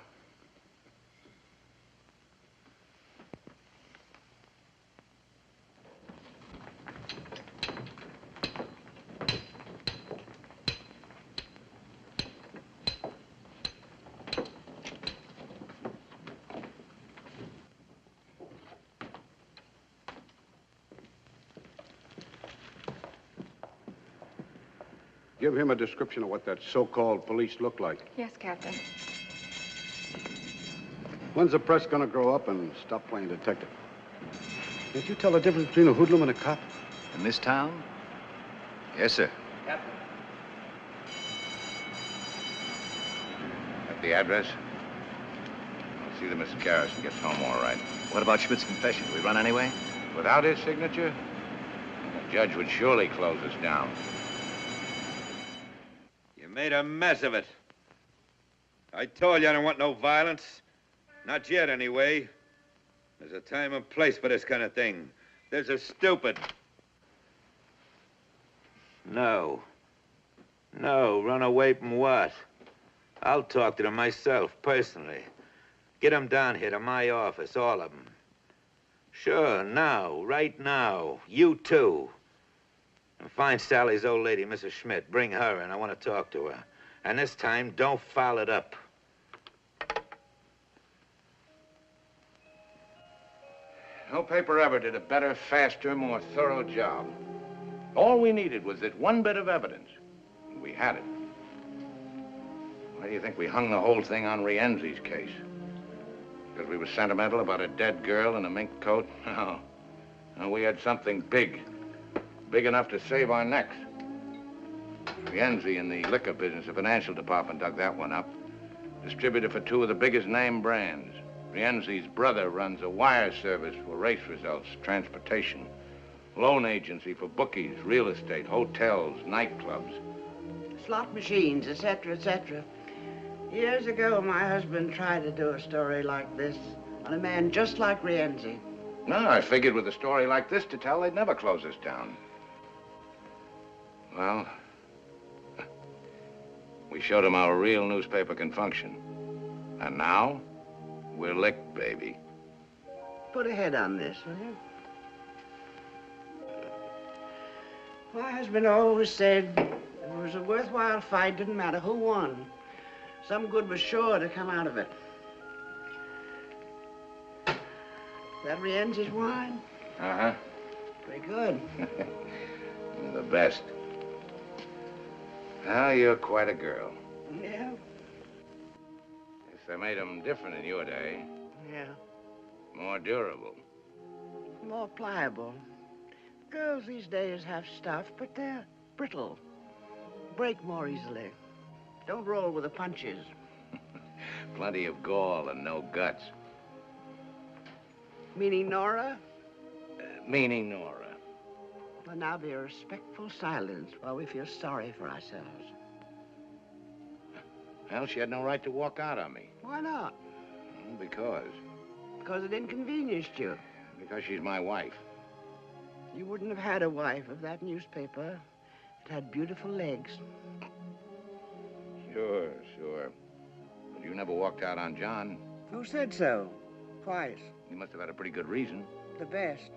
Give him a description of what that so-called police look like. Yes, Captain. When's the press gonna grow up and stop playing detective? Can't you tell the difference between a hoodlum and a cop? In this town? Yes, sir. Captain. At the address? I'll see that Mrs. Garrison gets home all right. What about Schmidt's confession? Do we run anyway? Without his signature, the judge would surely close us down. You made a mess of it. I told you I don't want no violence. Not yet, anyway. There's a time and place for this kind of thing. There's a stupid. No. No, run away from what? I'll talk to them myself, personally. Get them down here to my office, all of them. Sure, now, right now. You too. And find Sally's old lady, Mrs. Schmidt. Bring her in. I want to talk to her. And this time, don't foul it up. No paper ever did a better, faster, more thorough job. All we needed was that one bit of evidence. And we had it. Why do you think we hung the whole thing on Rienzi's case? Because we were sentimental about a dead girl in a mink coat? No. No, we had something big. Big enough to save our necks. Rienzi in the liquor business, the financial department dug that one up. Distributor for two of the biggest name brands. Rienzi's brother runs a wire service for race results, transportation. Loan agency for bookies, real estate, hotels, nightclubs. Slot machines, etc., etc. Years ago, my husband tried to do a story like this on a man just like Rienzi. No, I figured with a story like this to tell, they'd never close us down. Well, we showed them how a real newspaper can function. And now, we're licked, baby. Put a head on this, will you? My husband always said it was a worthwhile fight, didn't matter who won. Some good was sure to come out of it. That Rienzi's wine? Uh-huh. Pretty good. You're the best. Well, you're quite a girl. Yeah? Guess they made them different in your day. Yeah. More durable. More pliable. Girls these days have stuff, but they're brittle. Break more easily. Don't roll with the punches. Plenty of gall and no guts. Meaning Nora? Meaning Nora. Well, now be a respectful silence while we feel sorry for ourselves. Well, she had no right to walk out on me. Why not? Because. Because it inconvenienced you. Because she's my wife. You wouldn't have had a wife if that newspaper had beautiful legs. Sure, sure. But you never walked out on John. Who said so? Twice. You must have had a pretty good reason. The best.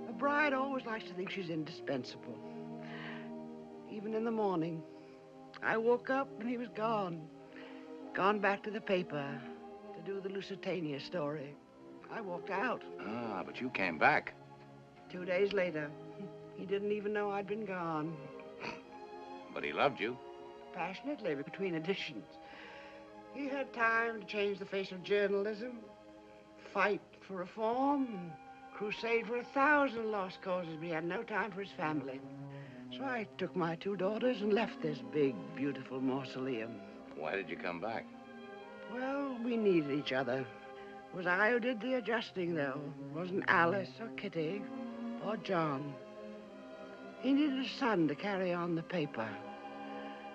A bride always likes to think she's indispensable. Even in the morning. I woke up and he was gone. Gone back to the paper to do the Lusitania story. I walked out. Ah, but you came back. 2 days later. He didn't even know I'd been gone. But he loved you. Passionately between editions. He had time to change the face of journalism, fight for reform, and crusade for 1,000 lost causes, but he had no time for his family. So I took my 2 daughters and left this big, beautiful mausoleum. Why did you come back? Well, we needed each other. It was I who did the adjusting, though. It wasn't Alice or Kitty or John. He needed a son to carry on the paper.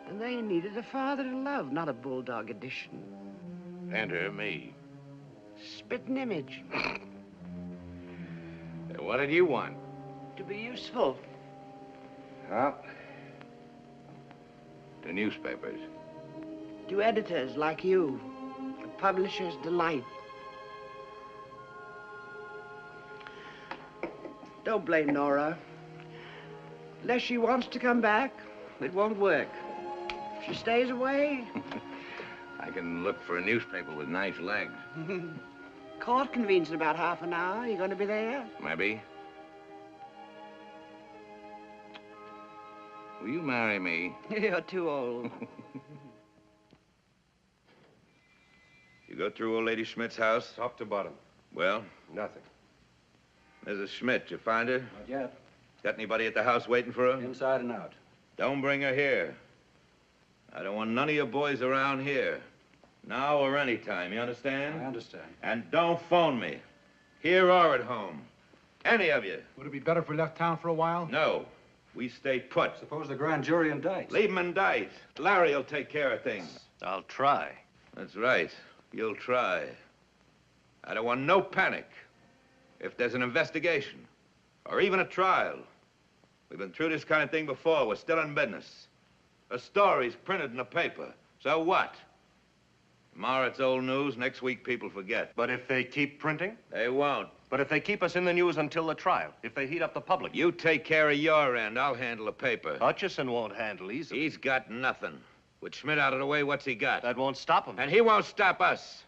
And they needed a father to love, not a bulldog edition. Enter me. Spitting image. What did you want? To be useful. Well, to newspapers. To editors like you. A publisher's delight. Don't blame Nora. Unless she wants to come back, it won't work. If she stays away... I can look for a newspaper with nice legs. Court convenes in about half an hour. You going to be there? Maybe. Will you marry me? You're too old. You go through old lady Schmidt's house? Top to bottom. Well? Nothing. Mrs. Schmidt, you find her? Not yet. Got anybody at the house waiting for her? Inside and out. Don't bring her here. I don't want none of your boys around here. Now or any time, you understand? I understand. And don't phone me. Here or at home. Any of you. Would it be better if we left town for a while? No. We stay put. Suppose the grand jury indicts. Leave 'em indict. Larry will take care of things. I'll try. That's right. You'll try. I don't want no panic. If there's an investigation, or even a trial, we've been through this kind of thing before. We're still in business. A story's printed in the paper. So what? Tomorrow it's old news. Next week people forget. But if they keep printing? They won't. But if they keep us in the news until the trial, if they heat up the public? You take care of your end. I'll handle the paper. Hutcheson won't handle easily. He's got nothing. With Schmidt out of the way, what's he got? That won't stop him. And he won't stop us.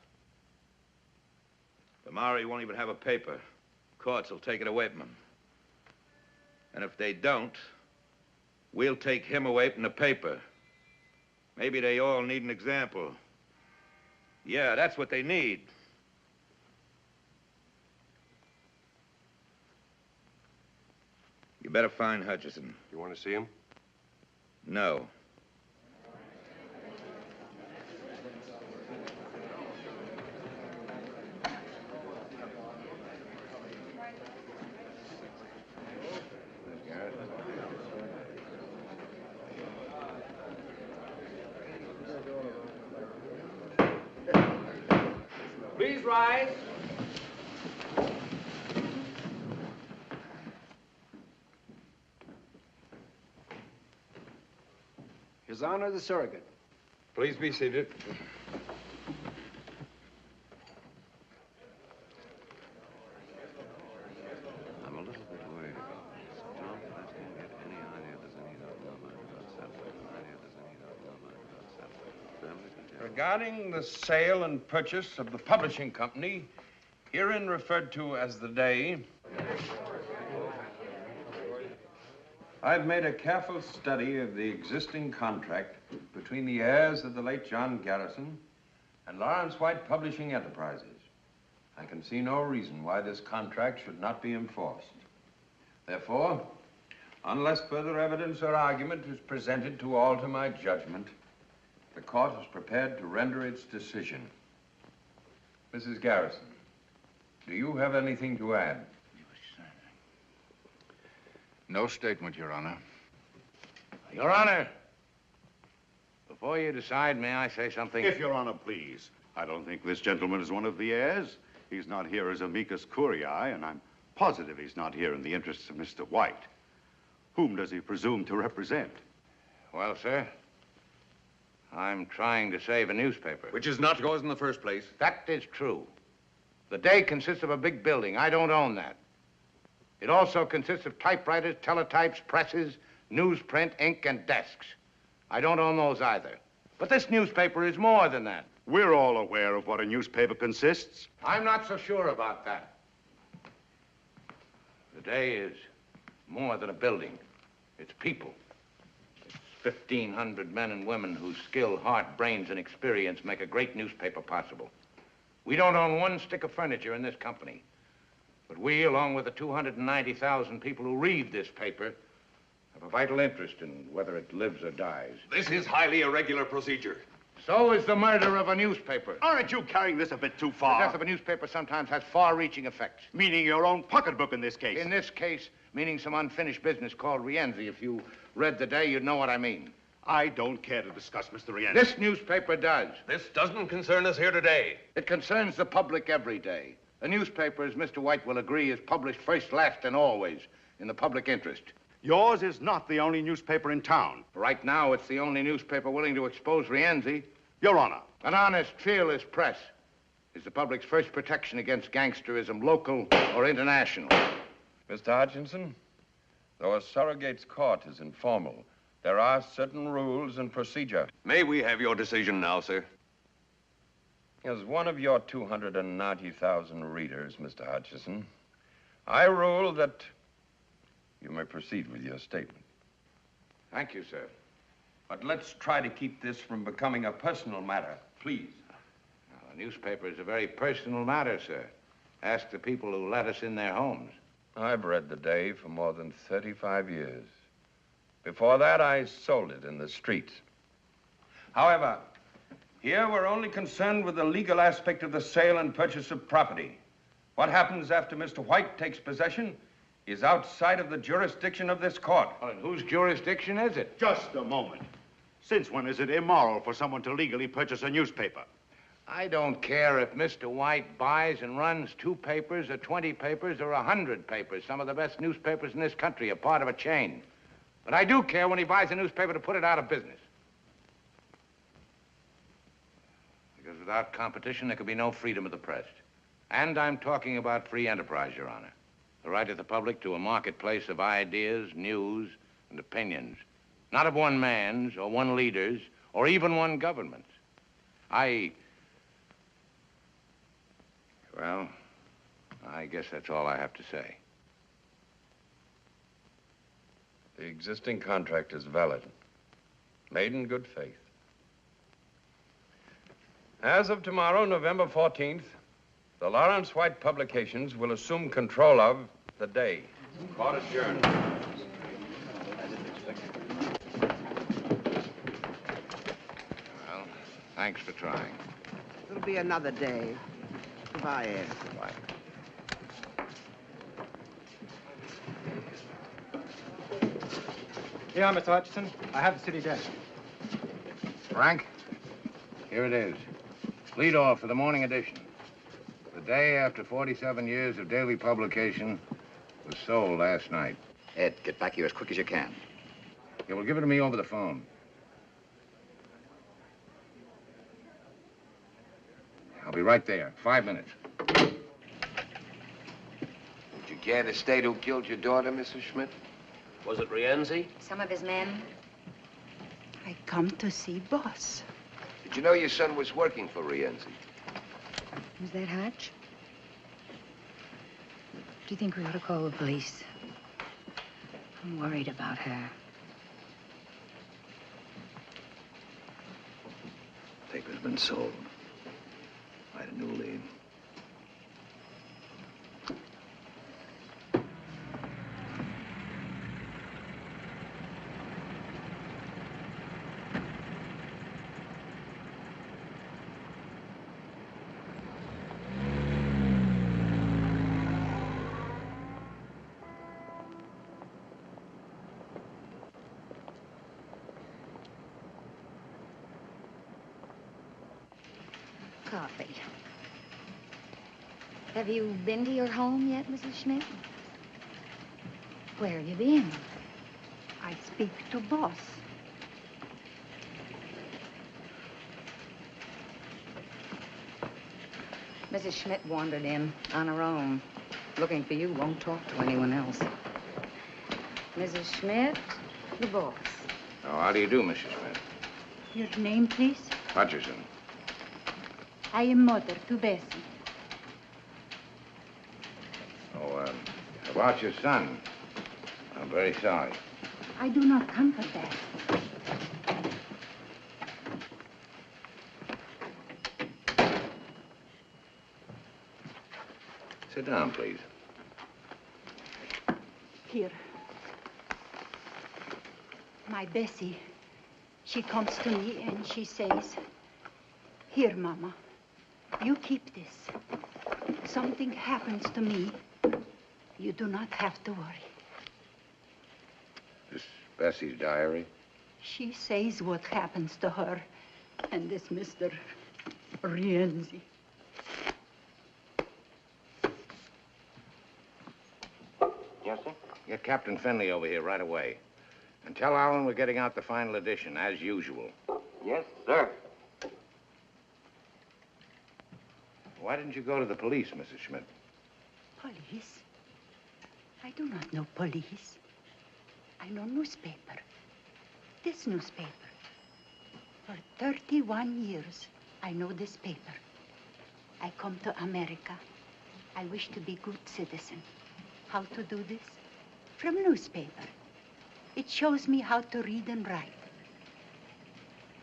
Tomorrow he won't even have a paper. Courts will take it away from him. And if they don't, we'll take him away from the paper. Maybe they all need an example. Yeah, that's what they need. You better find Hutcheson. You want to see him? No. Please rise. His Honor the Surrogate. Please be seated. I'm a little bit worried about this. Don't let him get any idea there's any doubt about Regarding the sale and purchase of the publishing company, herein referred to as the Day, I've made a careful study of the existing contract between the heirs of the late John Garrison and Lawrence White Publishing Enterprises. I can see no reason why this contract should not be enforced. Therefore, unless further evidence or argument is presented to alter my judgment, the court is prepared to render its decision. Mrs. Garrison, do you have anything to add? No statement, Your Honor. Your Honor, before you decide, may I say something? If Your Honor please. I don't think this gentleman is one of the heirs. He's not here as amicus curiae, and I'm positive he's not here in the interests of Mr. White. Whom does he presume to represent? Well, sir, I'm trying to save a newspaper. Which is not yours in the first place. That is true. The Day consists of a big building. I don't own that. It also consists of typewriters, teletypes, presses, newsprint, ink, and desks. I don't own those either. But this newspaper is more than that. We're all aware of what a newspaper consists. I'm not so sure about that. The day is more than a building. It's people. It's 1,500 men and women whose skill, heart, brains, and experience make a great newspaper possible. We don't own one stick of furniture in this company. But we, along with the 290,000 people who read this paper, have a vital interest in whether it lives or dies. This is highly irregular procedure. So is the murder of a newspaper. Aren't you carrying this a bit too The far? death of a newspaper sometimes has far-reaching effects. Meaning your own pocketbook in this case. In this case, meaning some unfinished business called Rienzi. If you read the day, you'd know what I mean. I don't care to discuss Mr. Rienzi. This newspaper does. This doesn't concern us here today. It concerns the public every day. A newspaper, as Mr. White will agree, is published first, last, and always in the public interest. Yours is not the only newspaper in town. Right now, it's the only newspaper willing to expose Rienzi. Your Honor. An honest, fearless press is the public's first protection against gangsterism, local or international. Mr. Hutcheson, though a surrogate's court is informal, there are certain rules and procedure. May we have your decision now, sir? As one of your 290,000 readers, Mr. Hutcheson, I rule that you may proceed with your statement. Thank you, sir. But let's try to keep this from becoming a personal matter, please. Now, a newspaper is a very personal matter, sir. Ask the people who let us in their homes. I've read the day for more than 35 years. Before that, I sold it in the streets. However, here we're only concerned with the legal aspect of the sale and purchase of property. What happens after Mr. White takes possession is outside of the jurisdiction of this court. Well, and whose jurisdiction is it? Just a moment. Since when is it immoral for someone to legally purchase a newspaper? I don't care if Mr. White buys and runs 2 papers or 20 papers or 100 papers. Some of the best newspapers in this country are part of a chain. But I do care when he buys a newspaper to put it out of business. Because without competition, there could be no freedom of the press. And I'm talking about free enterprise, Your Honor. The right of the public to a marketplace of ideas, news, and opinions. Not of one man's or one leader's or even one government's. Well, I guess that's all I have to say. The existing contract is valid, made in good faith. As of tomorrow, November 14th, the Lawrence White Publications will assume control of the day. Court adjourned. Well, thanks for trying. It'll be another day. Goodbye, Ed. Goodbye. Here, Mr. Hutcheson. I have the city desk. Frank, here it is. Lead off for the morning edition. The day after 47 years of daily publication was sold last night. Ed, get back here as quick as you can. Yeah, well, give it to me over the phone. I'll be right there. 5 minutes. Would you care to state who killed your daughter, Mrs. Schmidt? Was it Rienzi? Some of his men. I come to see boss. Did you know your son was working for Rienzi? Was that Hutch? Do you think we ought to call the police? I'm worried about her. Paper's been sold. Write a new lead. Coffee. Have you been to your home yet, Mrs. Schmidt? Where have you been? I speak to boss. Mrs. Schmidt wandered in on her own. Looking for you, won't talk to anyone else. Mrs. Schmidt, the boss. Oh, how do you do, Mrs. Schmidt? Your name, please? Hutcheson. I am mother to Bessie. Oh, about your son. I'm very sorry. I do not comfort that. Sit down, please. Here. My Bessie, she comes to me and she says, "Here, Mama, you keep this. Something happens to me, you do not have to worry." This Bessie's diary? She says what happens to her and this Mr. Rienzi. Yes, sir? Get Captain Finley over here right away. And tell Alan we're getting out the final edition, as usual. Yes, sir. Why didn't you go to the police, Mrs. Schmidt? Police? I do not know police. I know newspaper. This newspaper. For 31 years, I know this paper. I come to America. I wish to be good citizen. How to do this? From newspaper. It shows me how to read and write.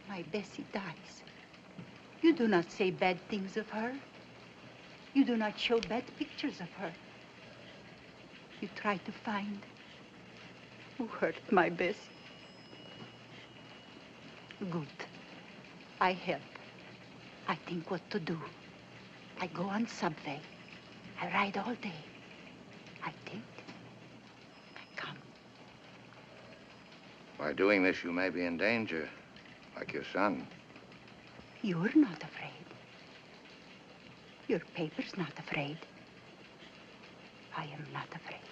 My Bessie dies. You do not say bad things of her. You do not show bad pictures of her. You try to find who hurt my Bessie. Good. I help. I think what to do. I go on subway. I ride all day. I think. By doing this, you may be in danger, like your son. You're not afraid. Your paper's not afraid. I am not afraid.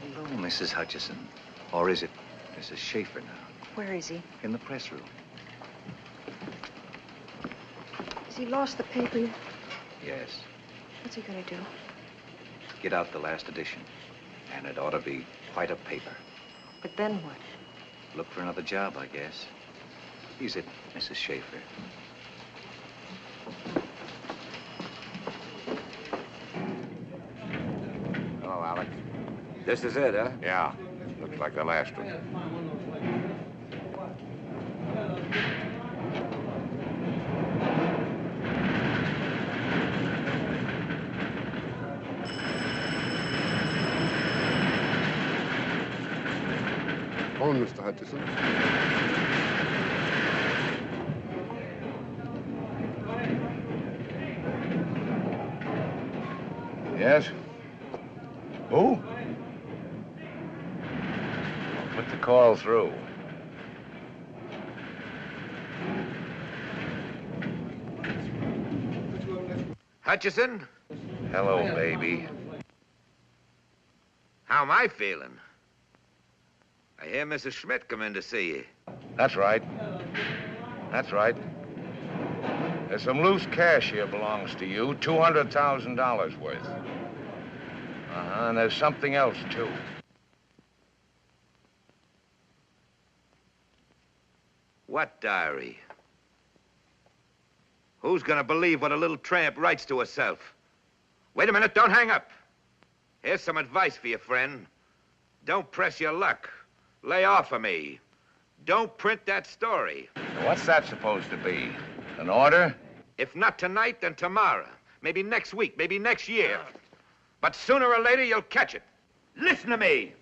Hello, Mrs. Hutcheson. Or is it Mrs. Schaefer now? Where is he? In the press room. Has he lost the paper yet? Yes. What's he gonna do? Get out the last edition. And it ought to be quite a paper. But then what? Look for another job, I guess. Is it, Mrs. Schaefer? Hello, Alex. This is it, huh? Yeah. Looks like the last one. On, Mr. Hutcheson. Yes? Who? Put the call through. Hutcheson? Hello, baby. How am I feeling? I hear Mrs. Schmidt come in to see you. That's right. That's right. There's some loose cash here belongs to you, $200,000 worth. And there's something else, too. What diary? Who's gonna believe what a little tramp writes to herself? Wait a minute, don't hang up. Here's some advice for you, friend. Don't press your luck. Lay off of me. Don't print that story. What's that supposed to be? An order? If not tonight, then tomorrow. Maybe next week, maybe next year. But sooner or later, you'll catch it. Listen to me.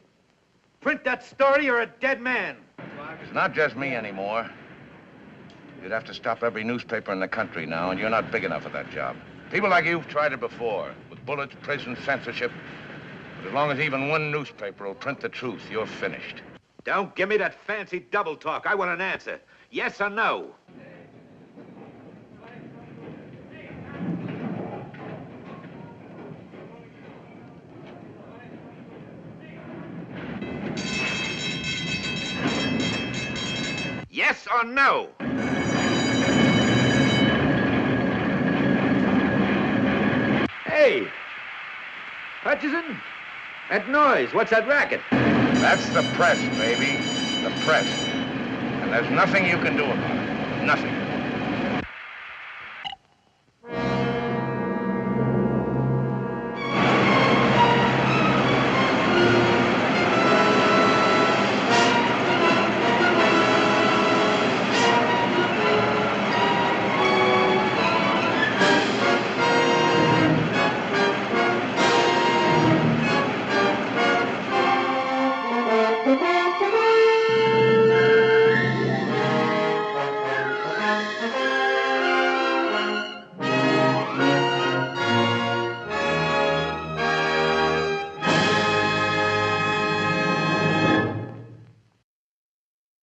Print that story, you're a dead man. It's not just me anymore. You'd have to stop every newspaper in the country now, and you're not big enough for that job. People like you've tried it before, with bullets, prison, censorship. But as long as even one newspaper will print the truth, you're finished. Don't give me that fancy double talk. I want an answer. Yes or no? Yes or no? Hey, Hutcheson, that noise, what's that racket? That's the press, baby. The press. And there's nothing you can do about it. Nothing.